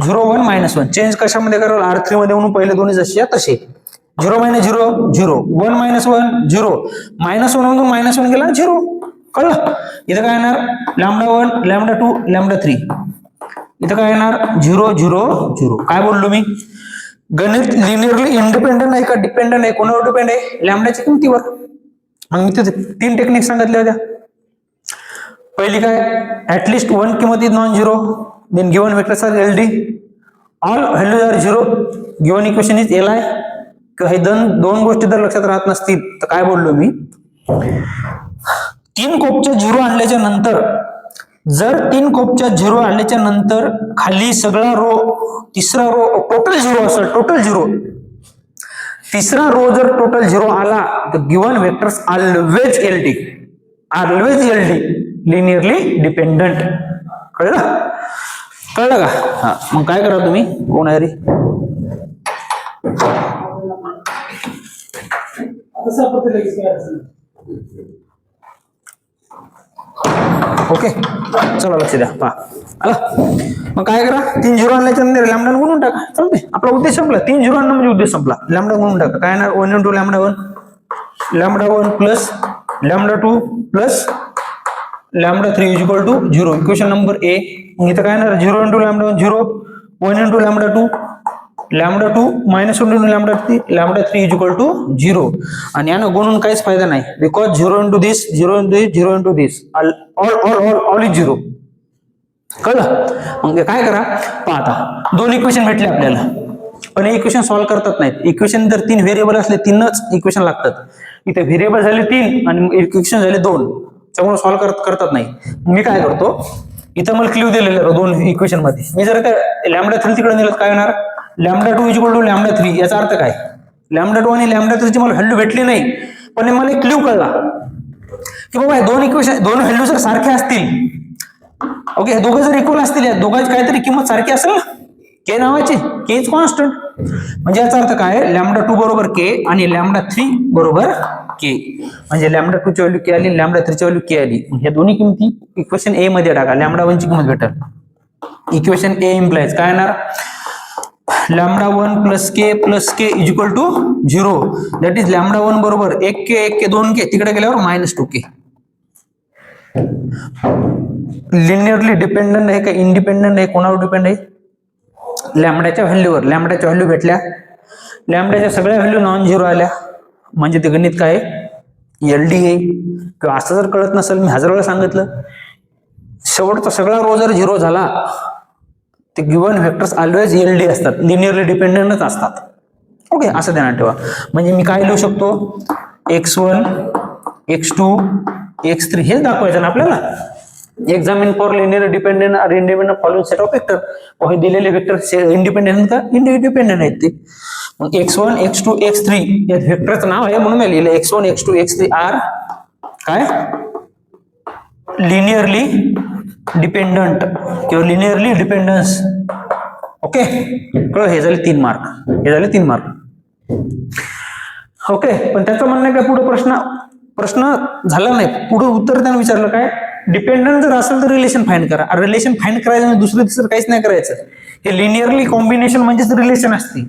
S1: 0 1 मायनस 1. चेंज कशामध्ये करावं? R3 मध्ये म्हणून पहिले दोन्ही जसे तसे. 0 मायनस 0 0. 1 मायनस 1 0. मायनस 1 मधून मायनस 1 गेला 0. कळलं? इथं काय येणार? λ1 λ2 λ3. इथं काय येणार? 0 0 0. काय बोललो मी? गणित लिनियरली इंडिपेंडंट आहे का डिपेंडंट आहे? कोणावर डिपेंड आहे? लॅम्बडाच्या किमतीवर. मग मी तिथे 3 टेक्निक सांगितल्या होत्या. पहिली काय? ऍटलिस्ट 1 किंमत is non zero. Then given vectors are LD. All values are 0. Given equation is LI. हे दोन गोष्टी जर लक्षात राहत नसतील तर काय बोललो मी? 3 कोपच्या 0 आणल्याच्या नंतर, जर 3 कोपच्या 0 आणल्याच्या नंतर खाली सगळा रो, तिसरा रो टोटल 0 असेल, टोटल 0, तिसरा रो जर टोटल 0 आला तर given vectors always LD. Always LD. Linearly dependent. कळलं? कळलं का? हा. मग काय करा तुम्ही? कोण आहे रे? ओके. चला लक्ष द्या. पहा आला. मग काय करा? 3 0 आणल्याच्या नंतर लॅम्बडा गुणून टाका. चालते. आपला उद्देश संपला. 3 0 आणणं म्हणजे उद्देश संपला. लॅम्बडा गुणून टाका. काय येणार? 1 into λ1 λ1 plus λ2 plus λ3 is equal to 0. Equation number A. मग इथं काय येणार? 0 into λ1 0. 1 into λ2 λ2 minus 1 into λ3 is equal to 0. आणि यानं गुणून काहीच फायदा नाही. Because 0 into this 0 into this 0 into this all is 0. कळलं? मग काय करा? पाहता 2 इक्वेशन भेटले आपल्याला, पण हे इक्वेशन सॉल्व्ह करतात नाहीत. इक्वेशन जर 3 व्हेरिएबल असले 3च इक्वेशन लागतात. इथे व्हेरिएबल झाले 3 आणि इक्वेशन झाले 2, त्यामुळे सॉल्व्ह करतात नाही. मी काय करतो? इथं मला क्ल्यू दिलेलं 2 इक्वेशन मध्ये. मी जर λ3 तिकडे नेलं काय होणार? λ2 इज इक्वल टू λ3. याचा अर्थ काय? λ2 आणि λ3 ची मला व्हॅल्यू भेटली नाही, पण मला क्ल्यू कळला की बाबा हे 2 इक्वेशन, 2 व्हॅल्यू जर सारखे असतील, ओके, हे दोघं जर इक्वल असतील, या दोघांची काहीतरी किंमत सारखी असेल ना, के नावाची. के इज कॉन्स्टंट. म्हणजे याचा अर्थ काय? λ2 बरोबर के आणि λ3 बरोबर के. म्हणजे λ2 ची व्हॅल्यू के आली, λ3 ची व्हॅल्यू के आली. ह्या दोन्ही किमती इक्वेशन ए मध्ये टाका. λ1 ची किंमत भेटेल. इक्वेशन ए इम्प्लाइज काय येणार? λ1 plus K is equal to 0. That is λ1 बरोबर 1k 2k. तिकडे गेल्यावर -2k. लिनियरली डिपेंडंट आहे का इंडिपेंडंट आहे? कोणावर डिपेंड आहे? लॅम्बडाच्या व्हॅल्यूवर. लॅम्बडाच्या व्हॅल्यू भेटल्या, लॅम्बडाच्या सगळ्या व्हॅल्यू नॉन झिरो आल्या, म्हणजे ते गणित काय? LD आहे. किंवा असं जर कळत नसेल, मी 1000 वेळा सांगितलं, शेवटचा सगळा रो जर 0 झाला ते गिवन व्हेक्टर्स ऑलवेज LD असतात, लिनियरली डिपेंडंटच असतात. ओके, असं ध्यानात ठेवा. म्हणजे मी काय लिहू शकतो? x1 x2 x3 हेच दाखवायचं ना आपल्याला. Examine for linear dependent or independent following set of vector. हे दिलेले वेक्टर इंडिपेंडेंट का इंडिपेंडेंट आहेत ते. मग x1 x2 x3 हे वेक्टरचं नाव आहे म्हणून मी लिहिलं x1 x2 x3 आर काय? लिनियरली डिपेंडंट किंवा लिनियरली डिपेंडन्स. ओके, कळलं? हे झाले 3 मार्क. हे झाले 3 मार्क. ओके, पण त्याचं म्हणणं काय? पुढे प्रश्न झाला नाही. पुढे उत्तर त्यानं विचारलं काय? डिपेंडंट जर असेल तर रिलेशन फाइंड करा. रिलेशन फाइंड करायचं म्हणजे दुसरं तिसरं काहीच नाही करायचं. हे लिनियरली कॉम्बिनेशन म्हणजेच रिलेशन असते.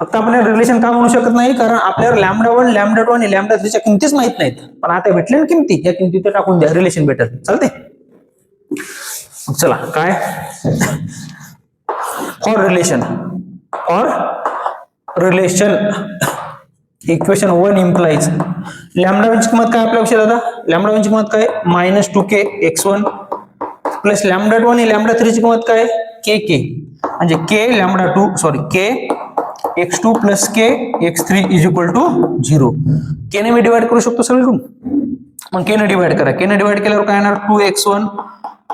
S1: फक्त आपण रिलेशन का म्हणू शकत नाही, कारण आपल्याला λ1, λ2 आणि λ3च्या किमतीच माहित नाहीत. पण आता भेटले ना किमती, या किमती तर टाकून द्या, रिलेशन भेटत. चालते. चला काय, फॉर रिलेशन इक्वेशन 1 इम्प्लाइज λ1 ची किंमत काय आपल्या लक्षात आता, λ1 ची किंमत काय -2k x1 प्लस λ2 आणि λ3 ची किंमत काय k म्हणजे k x2 plus k x3 is equal to 0. k ने मी डिवाइड करू शकतो सगळीकडून, मग k ने डिवाइड करा. k ने डिवाइड केल्यावर काय येणार 2x1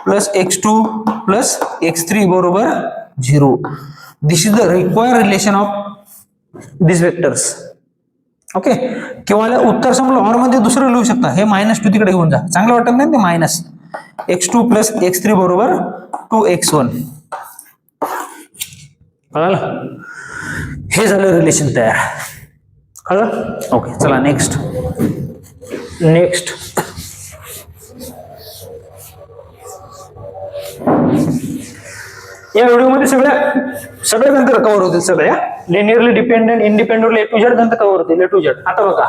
S1: plus x2 plus x3 बरोबर 0. This is the required relation of this vectors. Okay. किंवा उत्तर समजा ऑर मध्ये दुसरं लिहू शकता, हे -2 तिकडे घेऊन जा, चांगलं वाटत नाही ते मायनस x2 प्लस x3 बरोबर 2x1. कळलं? हे झालं रिलेशन तयार. कळलं? ओके. चला नेक्स्ट या व्हिडिओमध्ये सगळे गणित कव्हर होतील. सगळ्या linearly dependent, independent, A to Z गणित कव्हर होतील. A to Z. आता बघा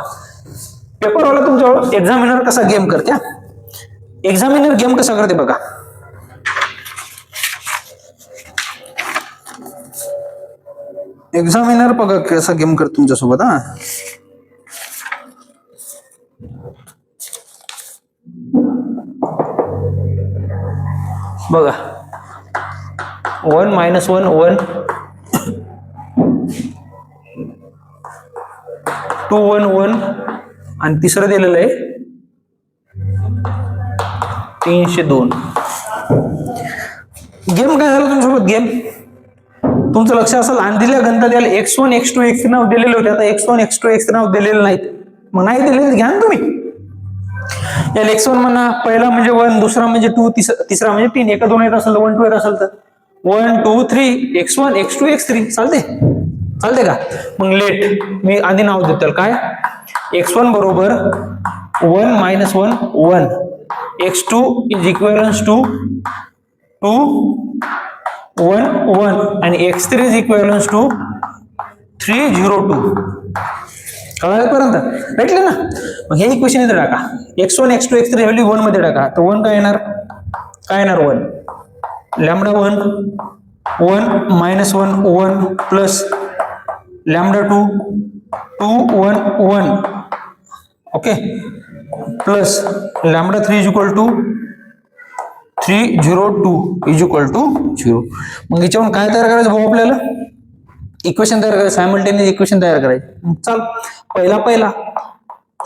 S1: पेपरवाला तुमच्यावर एक्झामिनर कसा गेम करते. एक्झामिनर गेम कसा करते बघा. एक्झामिनर बघा कसा गेम करतो तुमच्यासोबत. बघा 1 - 1 1 2 1 1 आणि तिसरं दिलेलं आहे 302. गेम काय झालं तुमच्यासोबत, गेम तुमचं लक्ष असेल आणि दिल्या गणितात याला x1 x2 x3 नाव दिलेले होते. आता x1 x2 x3 नाव दिलेले नाहीत, मग नाही दिलेले घ्या ना तुम्ही. याला x1 म्हणा, पहिला म्हणजे 1, दुसरा म्हणजे 2, तिसरा म्हणजे 3. एका 2 येत असेल तर 1 2 येत असेल तर 1 2 3 x1 x2 x3 चालते का. मग लेट मी आधी नाव देतो काय, x1 बरोबर 1 - 1 1, x2 इज इक्वलन्स टू 2 1 1 आणि x3 इज इक्वलन्स टू 3 0 2. कळायपर्यंत भेटले ना. मग हे इक्वेशन इथे टाका, x1 x2 x3 व्हॅल्यू 1 मध्ये टाका. तर 1 काय येणार 1 λ1 1 - 1 1 plus λ2 2 1 1 okay plus λ3 is equal to 3 0 2 is equal to 0. मग याच्यावरून काय तयार करायचं भाऊ, आपल्याला इक्वेशन तयार करायचं, सायमल्टेनियस इक्वेशन तयार करायचं. चल पहिला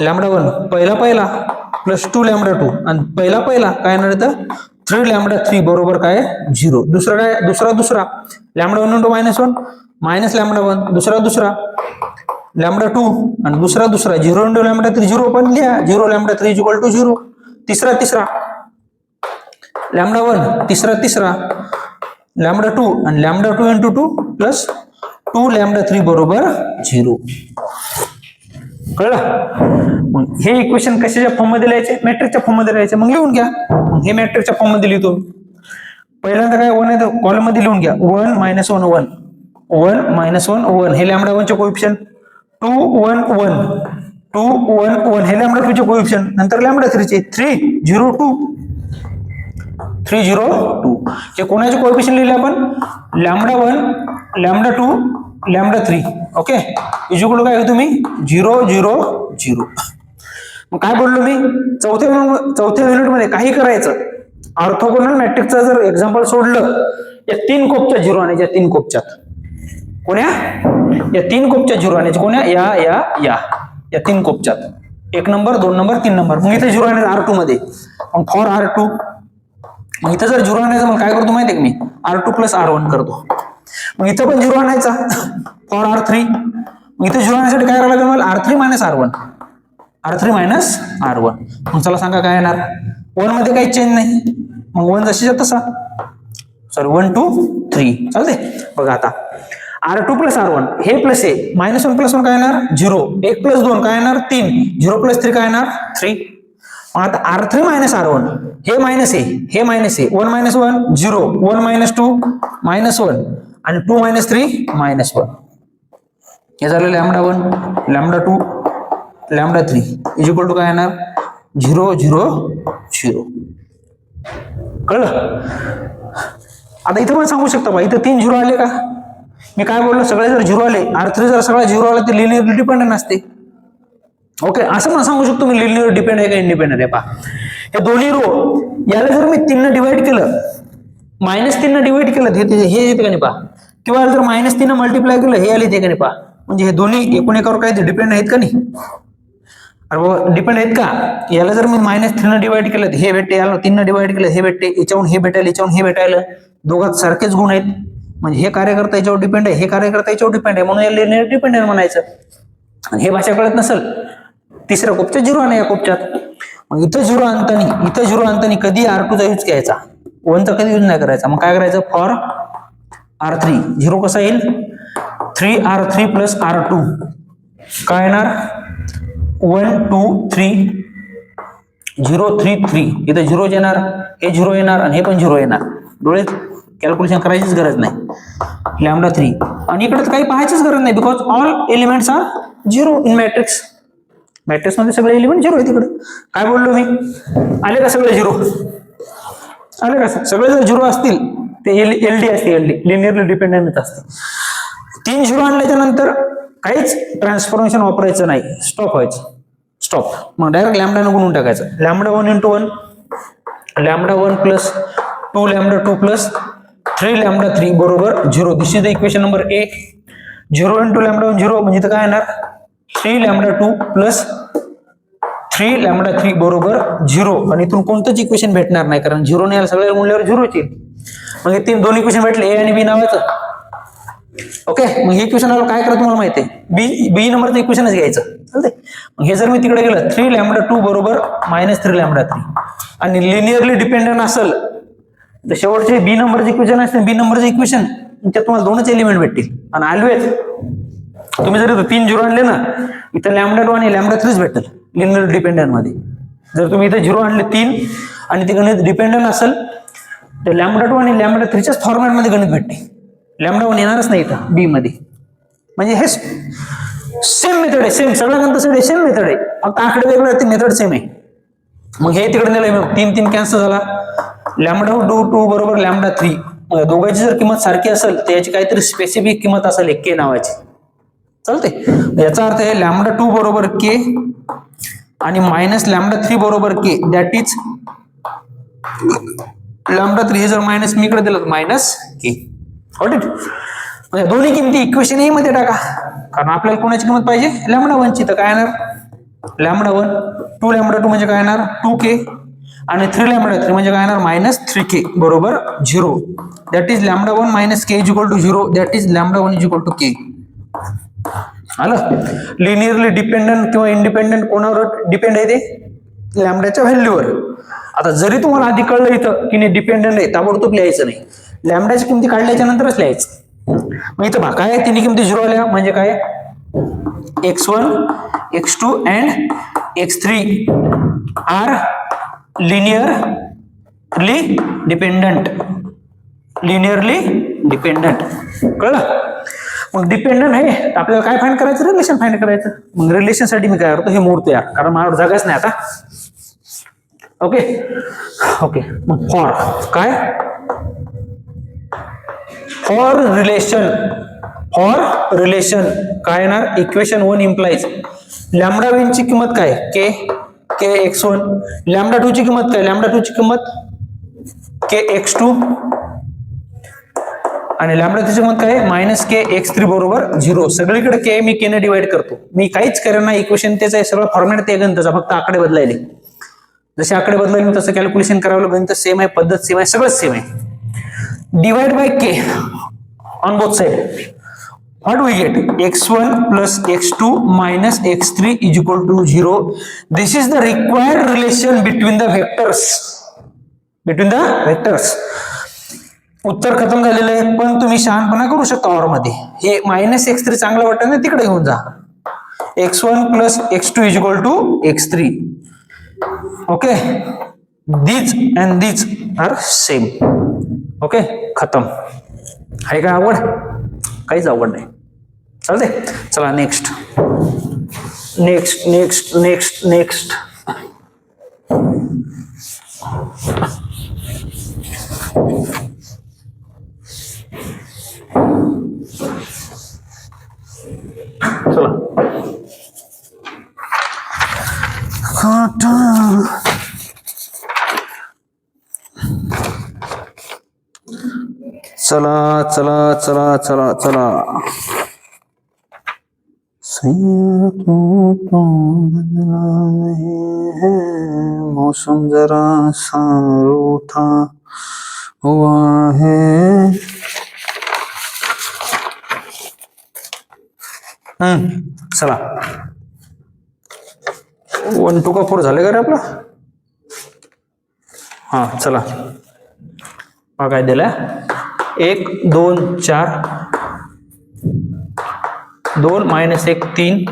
S1: λ1 पहिला प्लस 2 λ2 आणि पहिला काय येणार तर 3 λ3 बरोबर काय 0. दुसरा काय दुसरा λ1 × -1 मायनस λ1, दुसरा λ2 आणि दुसरा 0 × λ3 0 पण लिहा 0 λ3 इज इक्वल टू 0. तिसरा λ1 तिसरा λ2 आणि λ2 × 2 प्लस 2 λ3 बरोबर 0. कळलं? मग हे इक्वेशन कशाच्या फॉर्म मध्ये लिहायचे, मॅट्रिक्सच्या फॉर्म मध्ये लिहायचे. मग लिहून घ्या. मग हे मॅट्रिक्सच्या फॉर्म मध्ये लिहितो. पहिल्यांदा काय 1 आहे तर कॉलम मध्ये लिहून घ्या 1 - 1 1 1 - 1 1 हे λ1 चे कोएफिशिएंट 2 1 1 2 1 1 हे λ2 चे कोएफिशिएंट, नंतर λ3 चे 3 0 2 3 0 2 हे कोणाचे कोएफिशिएंट लिहिले आपण λ1 λ2 λ3 ओके इज इक्वल टू काय तुम्ही 0 0 0. मग काय बोललो मी चौथ्या युनिट मध्ये काही करायचं, ऑर्थोगोनल मॅट्रिक्सचा जर एक्झाम्पल सोडलं, या 3 कोपच्या 0 आणायच्या, 3 कोपच्यात कोण्या या 3 कोपच्या 0 आणायच्या, कोण्या या 3 कोपच्यात 1 नंबर 2 नंबर 3 नंबर. मग इथे 0 आणायचं R2 मध्ये. मग फॉर R2 मग इथं जर 0 आणायचं मग काय करतो माहिती आहे का मी R2 प्लस R1 करतो. मग इथं पण 0 आणायचा फॉर R3. मग इथे 0 आणण्यासाठी काय करायला लागेल मला R3 मायनस R1. मग चला सांगा काय येणार, 1 मध्ये काही चेंज नाही, मग 1 जशीच्या तसा, सॉरी 1 2 3 चालते. बघा आता R2 प्लस R1 हे प्लस आहे, -1 + 1 काय येणार 0, 1 + 2 काय येणार 3, 0 + 3 काय येणार 3. मग आता R3 - R1 हे मायनस आहे, हे मायनस आहे, 1 - 1 0, 1 - 2 -1 आणि 2 - 3 -1. हे झालं λ1, λ2, λ3 इज इक्वल टू काय येणार 0 0 0. कळलं? आता इथं पण सांगू शकता बा, इथं 3 झिरो आले का? मी काय बोललो, सगळे जर झिरो आले, R3 जर सगळा झिरो आला तर लिनियरली डिपेंडंट असते. ओके, असं पण सांगू शकतो मी लिनियर डिपेंड आहे का इंडिपेंडंट आहे. पहा हे दोन्ही रो, याला जर मी 3 ने डिवाइड केलं, -3 ने डिवाइड केलं, हे येते का नाही पहा, किंवा जर -3 ने मल्टिप्लाय केलं, हे आले ते का नाही पहा. म्हणजे हे दोन्ही एकूण एकावर काय डिपेंड आहेत का नाही? अरे डिपेंड आहेत का? याला जर मी -3 ने डिवाइड केलं हे भेटते, याला 3 ने डिवाइड केलं हे भेटते, याच्याहून हे भेटायला, याच्याहून हे भेटायला, दोघात सारखेच गुण आहेत. म्हणजे हे कार्यकर्ता याच्यावर डिपेंड आहे, हे कार्यकर्ता याच्यावर डिपेंड आहे, म्हणून लिनियर डिपेंडंट म्हणायचं. आणि हे भाषा कळत नसेल, तिसऱ्या कोपच्यात 0 आणा, या कोपच्यात मग इथं 0 आणताना कधी R2 चा यूज करायचा, 1 चा कधी यूज नाही करायचा. मग काय करायचं, फॉर R3 0 कसा येईल, 3R3 + R2 काय येणार 1 2 3 0 3 3. इथं 0 येणार, हे 0 येणार आणि हे पण 0 येणार. डोळे कॅल्क्युलेशन करायचीच गरज नाही. λ3 आणि इकडे काही पाहायचीच गरज नाही, because all elements are 0 in matrix. Matrix मध्ये सगळे एलिमेंट 0 आहे. तिकडे काय बोललो मी, आले का सगळे 0? आले का? सगळे जर 0 असतील ते LD असते, LD लिनियरली डिपेंडंट असते. 3 0 आणल्याच्या नंतर काहीच ट्रान्सफॉर्मेशन वापरायचं नाही, स्टॉप व्हायचं, स्टॉप. मग डायरेक्ट लॅम्बडाने गुणून टाकायचं. λ1 × 1 λ1 + 2 λ2 + 3 λ3 बरोबर 0. This is the equation number A. 0 × λ1 0 म्हणजे इथं काय येणार 3 λ2 + 3 λ3 बरोबर 0. आणि इथून कोणतंच इक्वेशन भेटणार नाही, कारण 0 ने सगळ्या मूल्यावर 0 येईल. मग हे दोन इक्वेशन भेटले, A आणि B नावाचं. ओके, मग हे इक्वेशन काय करायचं तुम्हाला माहिती आहे, बी नंबरचं इक्वेशनच घ्यायचं. चालतंय. मग हे जर मी तिकडे गेलं 3 λ2 बरोबर -3 λ3 आणि लिनियरली डिपेंडंट असेल तर शेवटचे बी नंबरचे इक्वेशन असते, बी नंबरचे इक्वेशन त्यात तुम्हाला 2च एलिमेंट भेटतील. आणि ऑलवेज तुम्ही जर 3 0 आणले ना, इथं λ2 आणि λ3 भेटेल लिनियर डिपेंडंट मध्ये. जर तुम्ही इथे 0 आणले 3 आणि ते गणित डिपेंडंट असेल तर λ2 आणि λ3च्याच फॉर्मॅट मध्ये गणित भेटते. λ1 येणारच नाही इथं बी मध्ये. म्हणजे हे सेम मेथड आहे, सेम सगळ्या गणितासाठी सेम मेथड आहे, फक्त आकडे वेगळे आहेत, मेथड सेम आहे. मग हे तिकडे नेलं, 3 3 कॅन्सल झाला. λ2 बरोबर λ3, दोघांची जर किंमत सारखी असेल तर याची काहीतरी स्पेसिफिक किंमत असेल K नावाची. चालते. याचा अर्थ आहे λ2 बरोबर K आणि -λ3 बरोबर K, दॅट इज λ3 हे जर मायनस मी इकडे दिलं -K. Got it? म्हणजे दोन्ही किमती इक्वेशन ए मध्ये टाका, कारण आपल्याला कोणाची किंमत पाहिजे, λ1 ची. तर काय येणार λ1 2 λ2 म्हणजे काय येणार 2K आणि 3 λ3 म्हणजे काय येणार -3K बरोबर 0. That is λ1 - K = 0. That is λ1 = K. आलं? लिनियरली डिपेंडंट किंवा इंडिपेंडंट कोणावर डिपेंड आहे ते लॅम्बडाच्या व्हॅल्यूवर. आता जरी तुम्हाला आधी कळलं इथं की नाही डिपेंडंट आहे, ताबडतोब लिहायचं नाही, लॅम्बडाची किमती काढल्याच्या नंतरच लिहायचं. मग इथं पहा काय तिन्ही किमती 0 आल्या म्हणजे काय x1 x2 and x3 are linearly dependent. Linearly dependent. कळलं? मग डिपेंडंट आहे आपल्याला काय फाइंड करायचं, रिलेशन फाइंड करायचं. मग रिलेशन साठी मी काय करतो, हे मोडतो यार, कारण माझ्यावर जागाच नाही आता. ओके ओके, मग फॉर काय, फॉर रिलेशन काय येणार, इक्वेशन 1 इम्प्लाइज λ1 ची किंमत काय K x1, λ2 ची किंमत काय, λ2 ची किंमत K x2 आणि λ3 ची किंमत काय -K x3 बरोबर 0. सगळीकडे K मी K ने डिवाइड करतो, मी काहीच करेन ना, इक्वेशन त्याचं आहे, सगळं फॉर्मॅट ते गणिताचा, फक्त आकडे बदलायले. जसे आकडे बदलायले तसं कॅल्क्युलेशन करावं, गणित सेम आहे, पद्धत सेम आहे, सगळं सेम आहे. Divide by K on both side. What do we get? x1 plus x2 minus x3 is equal to 0. This is the required relation between the vectors. Between the vectors. उत्तर खतम झालेलं आहे, पण तुम्ही शहाणपणा करू शकता ऑर मध्ये. हे -x3 चांगलं वाटतं ना, तिकडे घेऊन जा. x1 plus x2 is equal to x3. Okay, these and these are same. Okay, खतम. आहे का आवड? काहीच आवड नाही. चालते. चला next next next next next चला. चला चला चला चला चला. मौसम जरा सा रूठा हुआ है. चला 1 2 का 4 झाले का रे आपला? हा चला. हा काय दिलाय? 1 2 4 2 -1 3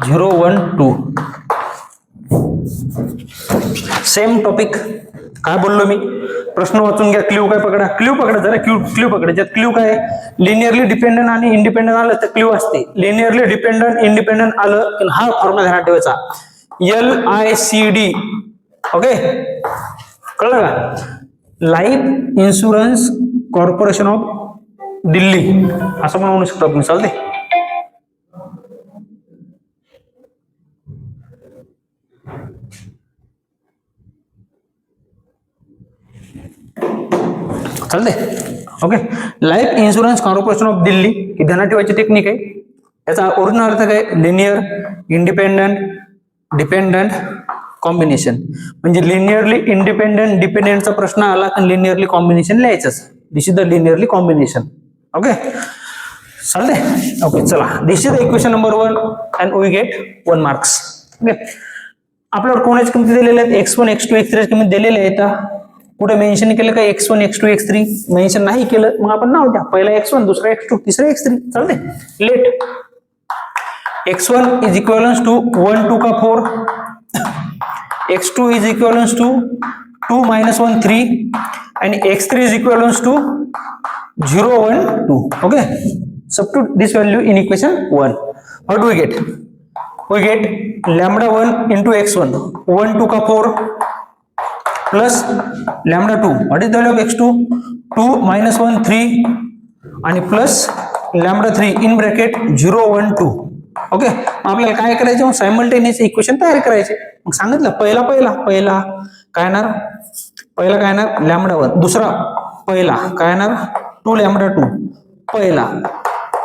S1: 0 1 2. Same topic. काय बोललो मी? प्रश्न वाचून घ्या. क्ल्यू काय पकडा? क्ल्यू पकडा जरा. क्ल्यू पकडा. ज्यात क्ल्यू काय? लिनियरली डिपेंडंट आणि इंडिपेंडंट आलं तर क्ल्यू असते. लिनियरली डिपेंडंट इंडिपेंडंट आलं की हा फॉर्म्युला ध्यानात ठेवायचा. LICD. ओके, कळलं का? Life insurance corporation of Delhi असं पण म्हणू शकतो आपण. चालते. चालते. Okay, life insurance corporation of Delhi ही ध्यानात ठेवायची टेक्निक आहे. याचा ओरिजिनल अर्थ काय? Linear independent dependent combination. म्हणजे लिनियरली इंडिपेंडंट डिपेंडंटचा प्रश्न आला तर लिनियरली कॉम्बिनेशन लिहायचंच. This is the linearly combination. Okay, चालते. ओके, चला. This is the equation number 1 and we get 1 marks. Okay, आपल्यावर कोणाची किमती दिलेल्या आहेत? x1 x2 x3 किंमत दिलेल्या आहेत. कुठे मेन्शन केलं का x1 x2 x3? मेन्शन नाही केलं मग आपण नाव द्या. पहिला x1, दुसरा x2, तिसरा x3. चालते. Late x1 is equivalence to 1 2 का 4, x2 is equivalence to 2 -1 3 and x3 is equivalent to 0 1 2. Okay, substitute this value in equation 1. What do we get? We get lambda 1 into x1, 1 2 ka 4 plus lambda 2. What is the value of x2? 2 -1 3 and plus lambda 3 in bracket 0 1 2. Okay, आपल्याला काय करायचं? Simultaneous equation तयार करायचे. मग सांगितलं पहिला काय येणार? पहिला काय येणार? लॅम्बडा 1. दुसरा पहिला काय येणार? 2 लॅम्बडा 2. पहिला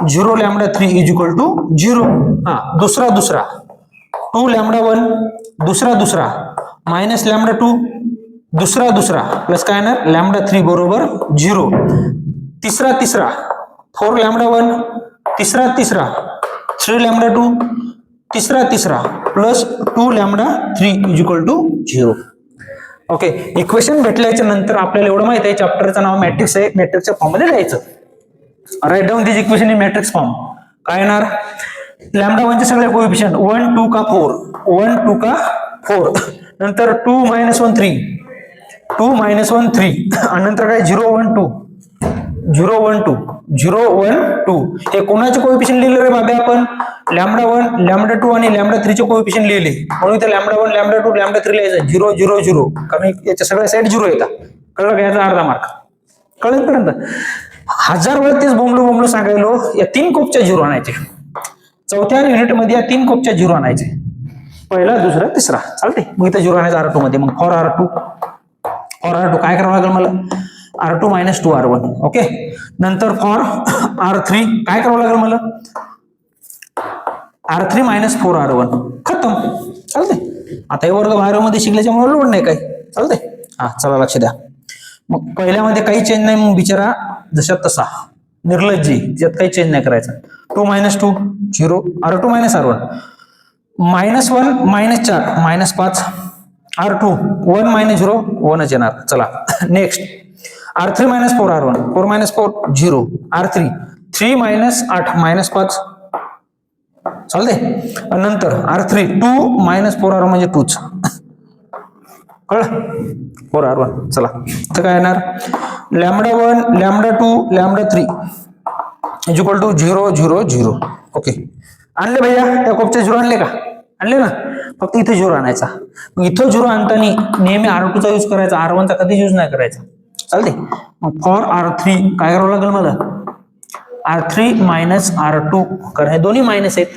S1: 0 लॅम्बडा 3 इज इक्वल टू 0. हा, दुसरा 2 लॅम्बडा 1. दुसरा मायनस लॅम्बडा 2. दुसरा प्लस काय येणार? लॅम्बडा 3 बरोबर 0. तिसरा 4 लॅम्बडा 1. तिसरा 3 लॅम्बडा 2. तिसरा plus 2 lambda 3 is equal to 0. Okay, equation भेटल्याच्या नंतर आपल्याला एवढं माहित आहे चॅप्टरचं नाव मॅट्रिक्स आहे. मॅट्रिक्सच्या फॉर्म मध्ये लिहायचं. Write down this equation in matrix form. काय येणार? लॅम्बडा 1 चे सगळे कोएफिशियंट 1 2 का 4, 1 2 का 4. नंतर 2 -1 3, 2 -1 3 आणि नंतर काय? 0 1 2, 0 1 2, 0 1 2. हे कोणाचे कोएफिशियंट लिहिले रे बाबा आपण? लॅम्बडा 1, लॅम्बडा 2 आणि लॅम्बडा 3 चे कोएफिशियंट लिहिले. म्हणून इथे लॅम्बडा 1, लॅम्बडा 2, लॅम्बडा 3 लिहायचं 0 0 0. कारण याच्या सगळ्या साईड 0 येतात. कळलं का? याचा अर्धा मार्क. कळलं पर्यंत 1000 वेळा तेच बोंबलो सांगायलो. या 3 कोपच्या 0 आणायचे. चौथ्या युनिट मध्ये या 3 कोपच्या 0 आणायचे. पहिला, दुसरा, तिसरा. चालते. मग इथे 0 आणायचा R2 मध्ये. मग फॉर R2 काय करावं लागेल मला? R2 - 2 R1. ओके, नंतर फॉर R3 काय करावं लागेल मला? R3 - 4 R1. खतम. चालते. आता हे वर्ग बाहेर मध्ये शिकल्याच्यामुळे लोड नाही काय. चालते. हा, चला लक्ष द्या. मग पहिल्यामध्ये काही चेंज नाही. मग बिचारा जशा तसा निर्लज्जी, ज्यात काही चेंज नाही करायचा. 2 - 2 0 R2 - R1. -1 -4 -5 R2 1 - 0 1च येणार. चला नेक्स्ट. R3 - 4 R1. 4 - 4 0 R3. 3 - 8 -5 चालते. आणि नंतर R3 2 मायनस 4R म्हणजे 2च, कळलं, 4R1. चला तर काय येणार, λ1 λ2 λ3 इज इक्वल टू 0 0 0. ओके, आणले भैया त्या कोपचे 0 आणले का, आणले ना, फक्त इथे 0 आणायचा. मग इथं 0 आणताना नेहमी R2 चा यूज करायचा, R1 चा कधीच यूज नाही करायचा. चालते. मग फॉर R3 काय करावं लागेल मला, R3 मायनस R2, कारण हे दोन्ही मायनस आहेत,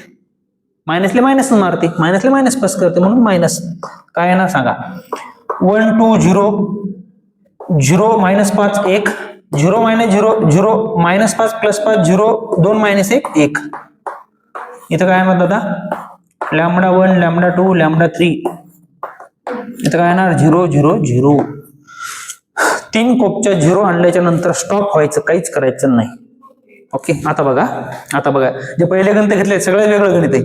S1: मायनसले मायनस मारते, मायनसले मायनस प्लस करते, म्हणून मायनस. काय येणार सांगा, 1 2 0 0 minus 5 1 0 minus 0 0 minus 5 plus 5 0 2 minus 1 1. इथं काय म्हणतात दादा, λ1 λ2 λ3, इथं काय येणार 0 0 0. 3 कोपच्या 0 आणल्याच्या नंतर स्टॉप व्हायचं, काहीच करायचं नाही. ओके, आता बघा, आता बघा, जे पहिले गणित घेतले सगळं वेगळं गणित आहे.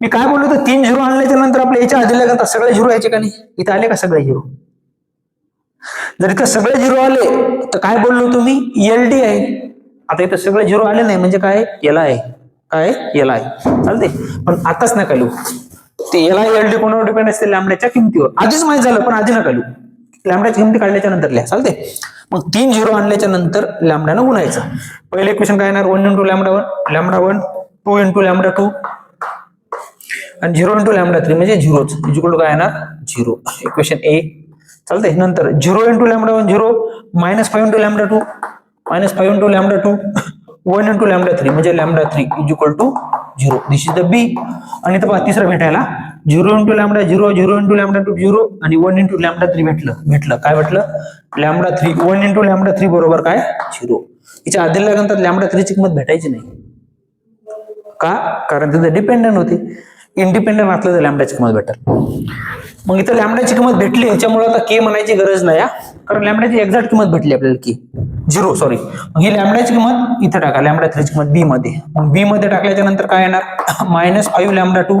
S1: मी काय बोललो तर 3 0 आणल्याच्या नंतर आपल्या याच्या आधीला गणित सगळे 0 यायचे का नाही, इथं आले का सगळे 0. जर इथं सगळे 0 आले तर काय बोललो तुम्ही, LD आहे. आता इथं सगळे 0 आले नाही म्हणजे काय, याला आहे, काय याला आहे. चालते, पण आताच नका लिहू ते, याला LD कोणावर डिपेंड असते, लॅम्बडाच्या किमतीवर. आधीच माहित झालं पण आधी नका लिहू, लॅम्बडाची किमती काढल्याच्या नंतर लिहा. चालते. मग 3 0 आणल्याच्या नंतर लॅम्बडानं गुणायचं. पहिले इक्वेशन काय येणार, 1 × λ1 λ1 2 × λ2 आणि 0 × λ3 म्हणजे 0च, इज इक्वल टू काय येणार 0. इक्वेशन ए. चालते. नंतर 0 × λ1 0 मायनस 5 × λ2 मायनस 5 × λ2 1 × λ3 म्हणजे λ3 is equal to 0. This is the B. आणि इथं पहा तिसरं भेटायला 0 × λ 0 0 × λ2 0 आणि 1 × λ3 भेटलं. काय भेटलं, λ3. 1 × λ3 बरोबर काय 0. हिच्या आधीला गणितात λ3 ची किंमत भेटायची नाही. का, कारण तिथे डिपेंडंट होती. इंडिपेंडंट असलं तर लॅम्बडाची किंमत भेटेल. मग इथं लॅम्बडाची किंमत भेटली, याच्यामुळे आता के म्हणायची गरज नाही, कारण लॅम्बडाची एक्झॅक्ट किंमत भेटली आपल्याला की 0 सॉरी. ही लॅम्बडाची किंमत इथं टाका, λ3 ची किंमत बी मध्ये. मग बी मध्ये टाकल्याच्या नंतर काय येणार, मायनस 5 λ2.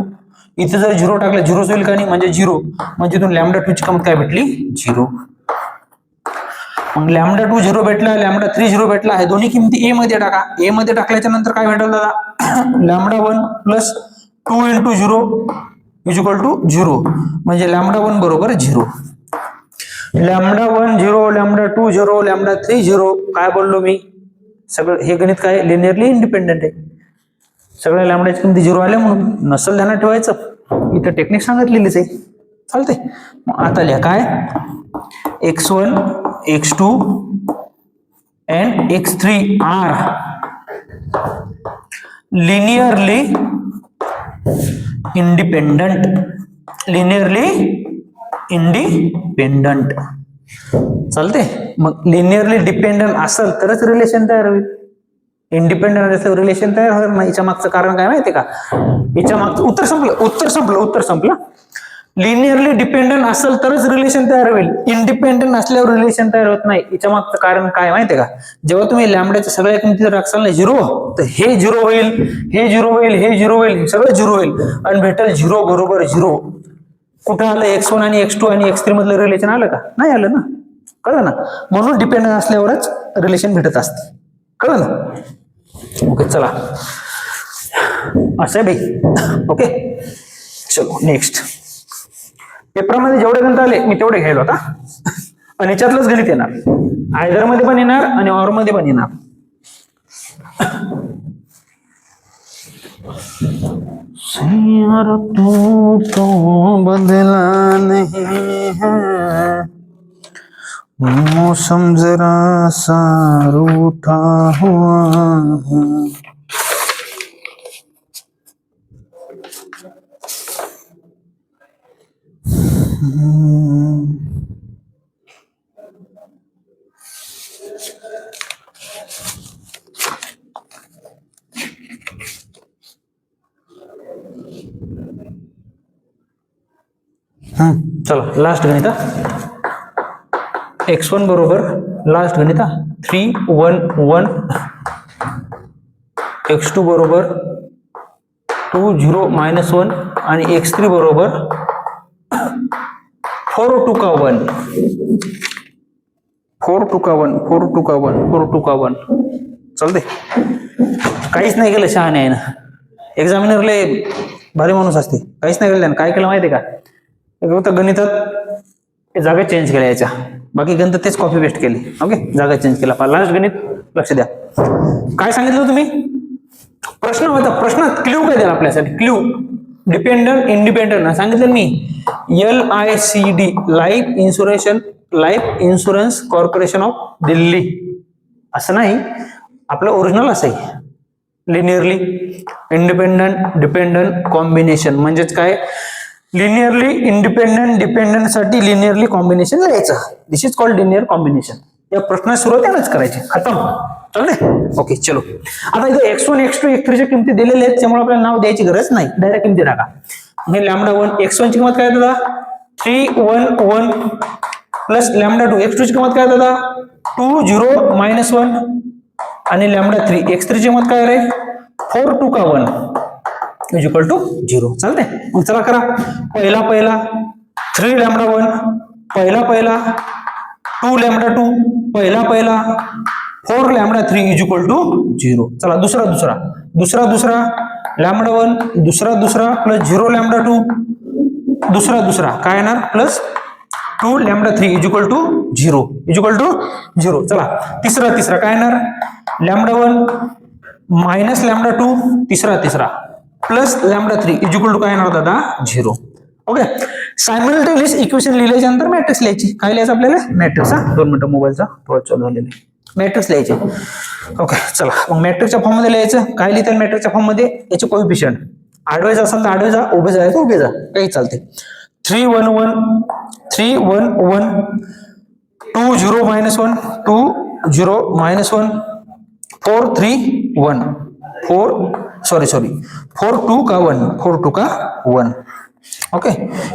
S1: इथे जर 0 टाकलं 0 होईल का नाही, म्हणजे 0, म्हणजे इथून λ2 ची किंमत काय भेटली 0. मग λ2 0 भेटला, λ3 0 भेटला. हे दोन्ही किमती ए मध्ये टाका. ए मध्ये टाकल्याच्या नंतर काय भेटलं दादा, λ1 प्लस 2 × 0 इज इक्वल टू 0 म्हणजे λ1 बरोबर 0. λ1 0 λ2 0 λ3 0. काय बोललो मी, सगळं हे गणित काय लिनियरली इंडिपेंडेंट आहे. सगळ्या लॅम्बडाची किमती 0 आल्या म्हणून नसल ध्यानात ठेवायचं, इथं टेक्निक सांगितलेलीच आहे. चालते. मग आता लिहा काय, x1 x2 and x3 are linearly independent. Linearly independent. चालते. मग लिनियरली डिपेंडंट असेल तरच रिलेशन तयार होईल. इंडिपेंडंट असेल रिलेशन तयार होणार नाही. याच्या मागचं कारण काय माहितीये का, याच्या मागचं उत्तर संपलं. लिनियरली डिपेंडंट असेल तरच रिलेशन तयार होईल, इंडिपेंडंट असल्यावर रिलेशन तयार होत नाही. याच्या मागचं कारण काय माहितीये का, जेव्हा तुम्ही लॅम्बडाच्या सगळ्या किमती टाकसाल ना 0, तर हे 0 होईल, हे 0 होईल, हे 0 होईल, सगळं 0 होईल आणि भेटेल 0 बरोबर 0. कुठं आलं, x1 आणि x2 आणि x3 मधलं रिलेशन आलं का, नाही आलं ना. कळलं ना, म्हणून डिपेंडंट असल्यावरच रिलेशन भेटत असते. कळलं ना. ओके, चला असं आहे भाई. ओके, चलो नेक्स्ट. पेपरामध्ये जेवढे गणित आले मी तेवढे घ्यायला होता, आणि याच्यातलंच गणित येणार, आयदर मध्ये पण येणार आणि ऑर मध्ये पण येणार. तू तो बदला नहीं है, मौसम जरा सा रूठा हुआ है. चला लास्ट गणित, x1 बरोबर लास्ट गणित 3 1 1, x2 बरोबर 2 0 -1 आणि x3 बरोबर 4 2 का 1 4 2 का 1 4 2 का 1 4 2 का 1. चालते, काहीच नाही केलं शहाणे आहे ना. एक्झामिनरले भारी माणूस असते, काहीच नाही केलं. काय केलं माहितीये का, फक्त गणितात जागा चेंज केल्या याच्या, बाकी गणित तेच कॉपी पेस्ट केली. ओके, जागा चेंज केला. लास्ट गणित लक्ष द्या. काय सांगितलं तुम्ही, प्रश्न होता, प्रश्नात क्ल्यू काय द्या आपल्यासाठी, क्ल्यू डिपेंडंट इंडिपेंडंट सांगितलं मी. LICD life insurance corporation of Delhi असं नाही, आपलं ओरिजिनल असं आहे. लिनियरली इंडिपेंडंट डिपेंडंट कॉम्बिनेशन म्हणजेच काय, लिनियरली इंडिपेंडंट डिपेंडंट साठी लिनियरली कॉम्बिनेशन लिहायचं. दिस इज कॉल्ड लिनियर कॉम्बिनेशन. या प्रश्न सुरुवातीलाच करायचे, खतम. चालतंय, ओके. चलो, आता इथे x1 x2 x3 च्या किमती दिलेल्या आहेत, त्यामुळे आपल्याला नाव द्यायची गरज नाही, डायरेक्ट किमती टाका. हे λ1 x1 ची किंमत काय दादा 311 प्लस λ2 x2 ची किंमत काय दादा 20 मायनस 1 आणि λ3 x3 ची किंमत काय रे 4 2 का 1 इज इक्वल टू 0. चालते, मग चला करा. पहिला 3 λ1 पहिला 2 λ2 पहिला 4 λ3 इज इक्वल टू 0. चला दुसरा λ1 दुसरा प्लस 0 λ2 दुसरा काय येणार प्लस 2 λ3 इज इक्वल टू 0. चला तिसरा काय येणार λ1 मायनस λ2 तिसरा प्लस λ3 इज इक्वल टू काय येणार दादा 0. ओके, सायमल्टेनियस इक्वेशन लिहिल्याच्या नंतर मॅट्रिक्स लिहायची. काय लिहायचं आपल्याला मॅट्रिक्स. 2 मिनिटं मोबाईलचा टॉर्च चालू झालेला आहे. मॅट्रिक्स लिहायचे. ओके, चला मग मॅट्रिक्सच्या फॉर्म मध्ये लिहायचं. काय लिहितात मॅट्रिक्सच्या फॉर्म मध्ये, याचे कोएफिशियंट आडवे असेल तर आडवे जा, उभे जा उभे जा, काही चालते. 3 1 1 3 1 1 2 0 मायनस 1 2 0 मायनस 1 4 3 1 4 2 का 1. ओके,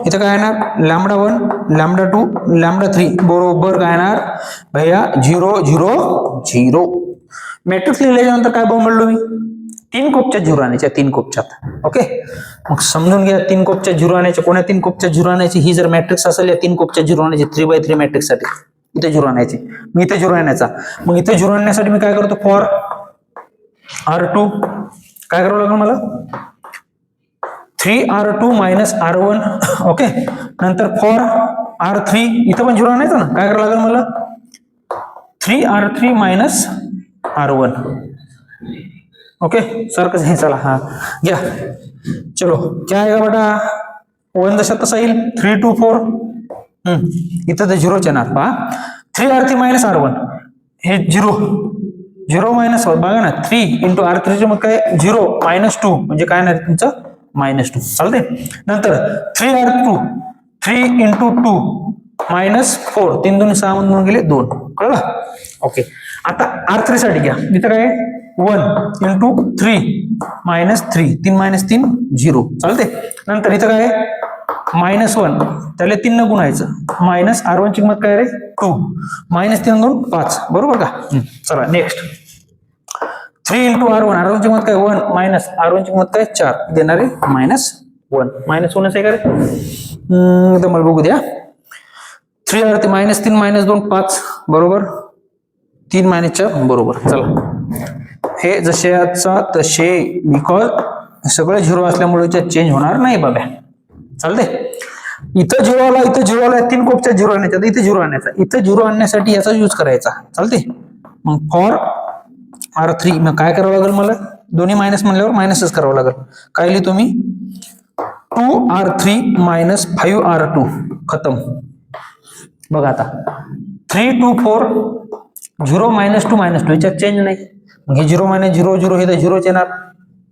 S1: इथं काय येणार λ1 λ2 λ3 बरोबर काय येणार भैया 0 0 0. मॅट्रिक्स लिहिल्याच्या नंतर काय बोललो मी, 3 कोपच्या 0 आणायच्या, 3 कोपच्यात. ओके, मग समजून घ्या 3 कोपच्या 0 आणायच्या. कोणा 3 कोपच्या 0 आणायची, ही जर मॅट्रिक्स असेल या 3 कोपच्या 0 आणायची. 3x3 मॅट्रिक्स साठी इथे 0 आणायची, मी इथे 0 आणायचा. मग इथे 0 आणण्यासाठी मी काय करतो, फॉर R2 काय करावं लागेल मला 3R2 मायनस R1. ओके, नंतर फॉर R3 इथं पण 0 आणायचं ना, काय करावं लागेल मला 3R3 मायनस R1. ओके, सारखंच हे. चला हा घ्या. चलो क्या आएगा बेटा 1 जशा तसा येईल 3 2 4. इथं तर 0 येणार पहा. 3R3 मायनस R1 हे 0 मायनस बघा ना 3 इंटू R3 चे मग काय 0 मायनस 2 म्हणजे काय नाही तुमचं -2. चालते. नंतर 3R2 3 इंटू 2 मायनस 4 3 2 6 म्हणून गेले 2. कळलं. ओके, आता R3 साठी घ्या. इथं काय 1 इंटू 3 मायनस 3 3 मायनस 3 0. चालते. नंतर इथं काय -1 त्याला 3 न गुणायचं मायनस R1 ची किंमत काय रे 2 मायनस 3 2 5. बरोबर का. चला नेक्स्ट 3 इंटू R1 ची किंमत काय 1 मायनस R1 ची किंमत काय 4 देणार आहे -1 -1 आहे का रे. तर मला बघू द्या. 3R3 -3 -2 5 बरोबर 3 -4 बरोबर. चला हे जशाचा तसे, बिकॉज सगळे 0 असल्यामुळे चेंज होणार नाही बाबा. चालते. इथं 0 आला, इथं 0 आला, 3 कोपच्या 0 आणायचा, इथे 0 आणायचा. इथं 0 आणण्यासाठी याचा यूज करायचा. चालते. मग फॉर R3 मग काय करावं लागेल मला, दोन्ही मायनस म्हणल्यावर मायनसच करावं लागेल. काय लिहितो मी 2R3 मायनस 5R2 खतम. बघा आता 3 2 4 0 -2 याच्यात चेंज नाही. मग हे 0 - 0 0 हे तर 0च येणार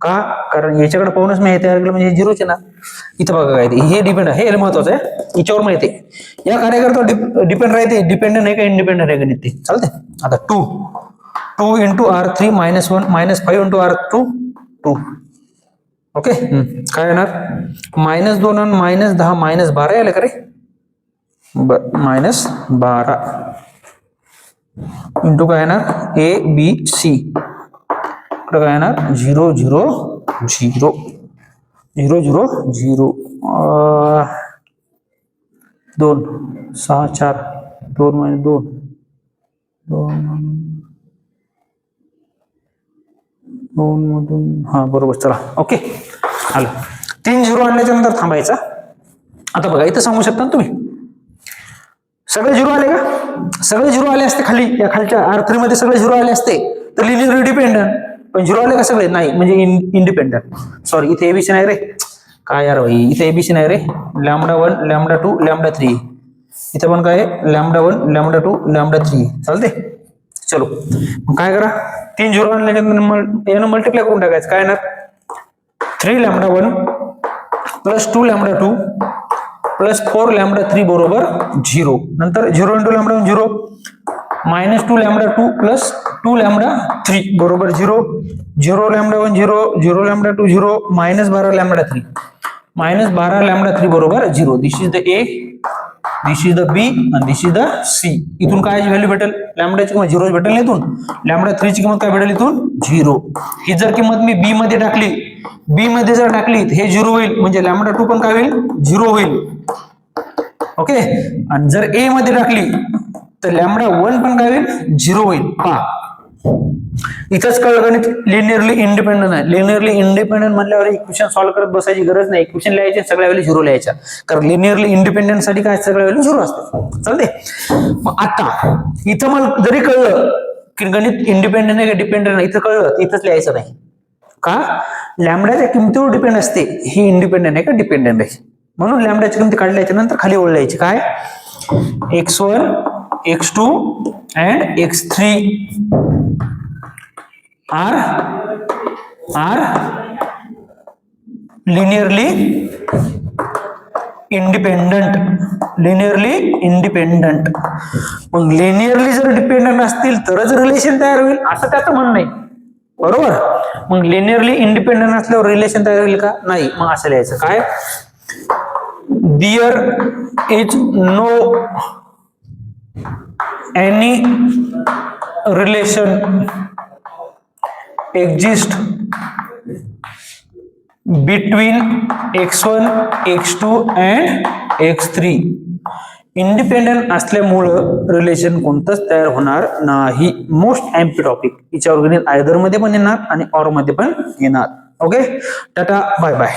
S1: का, कारण याच्याकडे पाहूनच मी हे तयार केलं म्हणजे 0च येणार. इथं बघा काय हे डिपेंड आहे, हे महत्वाचं आहे. याच्यावर माहिती आहे या कार्याकरता डिपेंड राहते, डिपेंडंट आहे का इंडिपेंडंट आहे गणित ते. चालते. आता 2 into R3 -1 -5 into R2 2. Okay, काय येणार -2 आणि -10 -12 आले का रे -12 इंटू काय येणार ABC काय येणार 0 0 0 0 0 0 2 6 4 2 -2 2 2 मधून हा बरोबर. चला ओके आलं. 3 झिरो आणल्याच्या नंतर थांबायचा. आता बघा इथं सांगू शकता तुम्ही सगळे झिरो आले का? सगळे झिरो आले असते खाली या खालच्या R3 मध्ये सगळे झिरो आले असते तर लिनियर डिपेंडंट. पण झिरो आले का सगळे? नाही, म्हणजे इंडिपेंडंट. सॉरी इथे एबीसी नाही रे. काय यार भाई, इथे एबीसी नाही रे. λ1 λ2 λ3. इथे पण काय λ1 λ2 λ3 चालते. चलो मग काय करा, 3 झिरो आणल्यानंतर यानं मल्टिप्लाय करून टाकायचं. काय येणार? 3 λ1 प्लस 2 λ2 प्लस 4 λ3 बरोबर 0. नंतर 0 इंटू λ1 0 मायनस 2 λ2 प्लस 2 λ3 बरोबर 0. 0 λ1 0 0 λ2 0 मायनस 12 λ3 मायनस 12 λ3 बरोबर 0. This is the A, this is the B आणि दिस इज द सी. इथून काय व्हॅल्यू भेटेल? लॅम्बडाची किंमत 0 भेटेल ना इथून. λ3 ची किंमत काय भेटेल इथून? 0. ही जर किंमत मी बी मध्ये टाकली, बी मध्ये जर टाकली हे 0 होईल, म्हणजे λ2 पण काय होईल? 0 होईल. ओके. आणि जर ए मध्ये टाकली तर λ1 पण काय होईल? 0 होईल. पहा इथंच कळलं गणित लिनियरली इंडिपेंडंट आहे. लिनियरली इंडिपेंडंट म्हणल्यावर इक्वेशन सॉल्व्ह करत बसायची गरज नाही. इक्वेशन लिहायचे सगळ्या वेळी 0 लिहायच्या, कारण लिनियरली इंडिपेंडंट साठी काय सगळ्या वेळी 0 असते. चालते. मग आता इथं मला जरी कळलं की गणित इंडिपेंडंट आहे का डिपेंडंट आहे, इथं कळलं इथंच लिहायचं नाही. का? लॅम्बडाच्या किमतीवर डिपेंड असते ही इंडिपेंडंट आहे का डिपेंडंट आहे. म्हणून लॅम्बडाची किमती काढल्याच्या नंतर खाली ओळखायची काय? x1 x2 and x3 are linearly independent. Linearly independent. मग लिनियरली जर डिपेंडंट असतील तरच रिलेशन तयार होईल असं त्याचं म्हणणं आहे. बरोबर. मग लिनियरली इंडिपेंडंट असल्यावर रिलेशन तयार होईल का? नाही. मग असं लिहायचं काय? There is no any relation exist between x1 x2 and x3. Independent असल्यामुळं रिलेशन कोणतंच तयार होणार नाही. Most amphi topic. याच्यावर गणित आयदर मध्ये पण येणार आणि ऑर मध्ये पण येणार. ओके. Tata bye bye.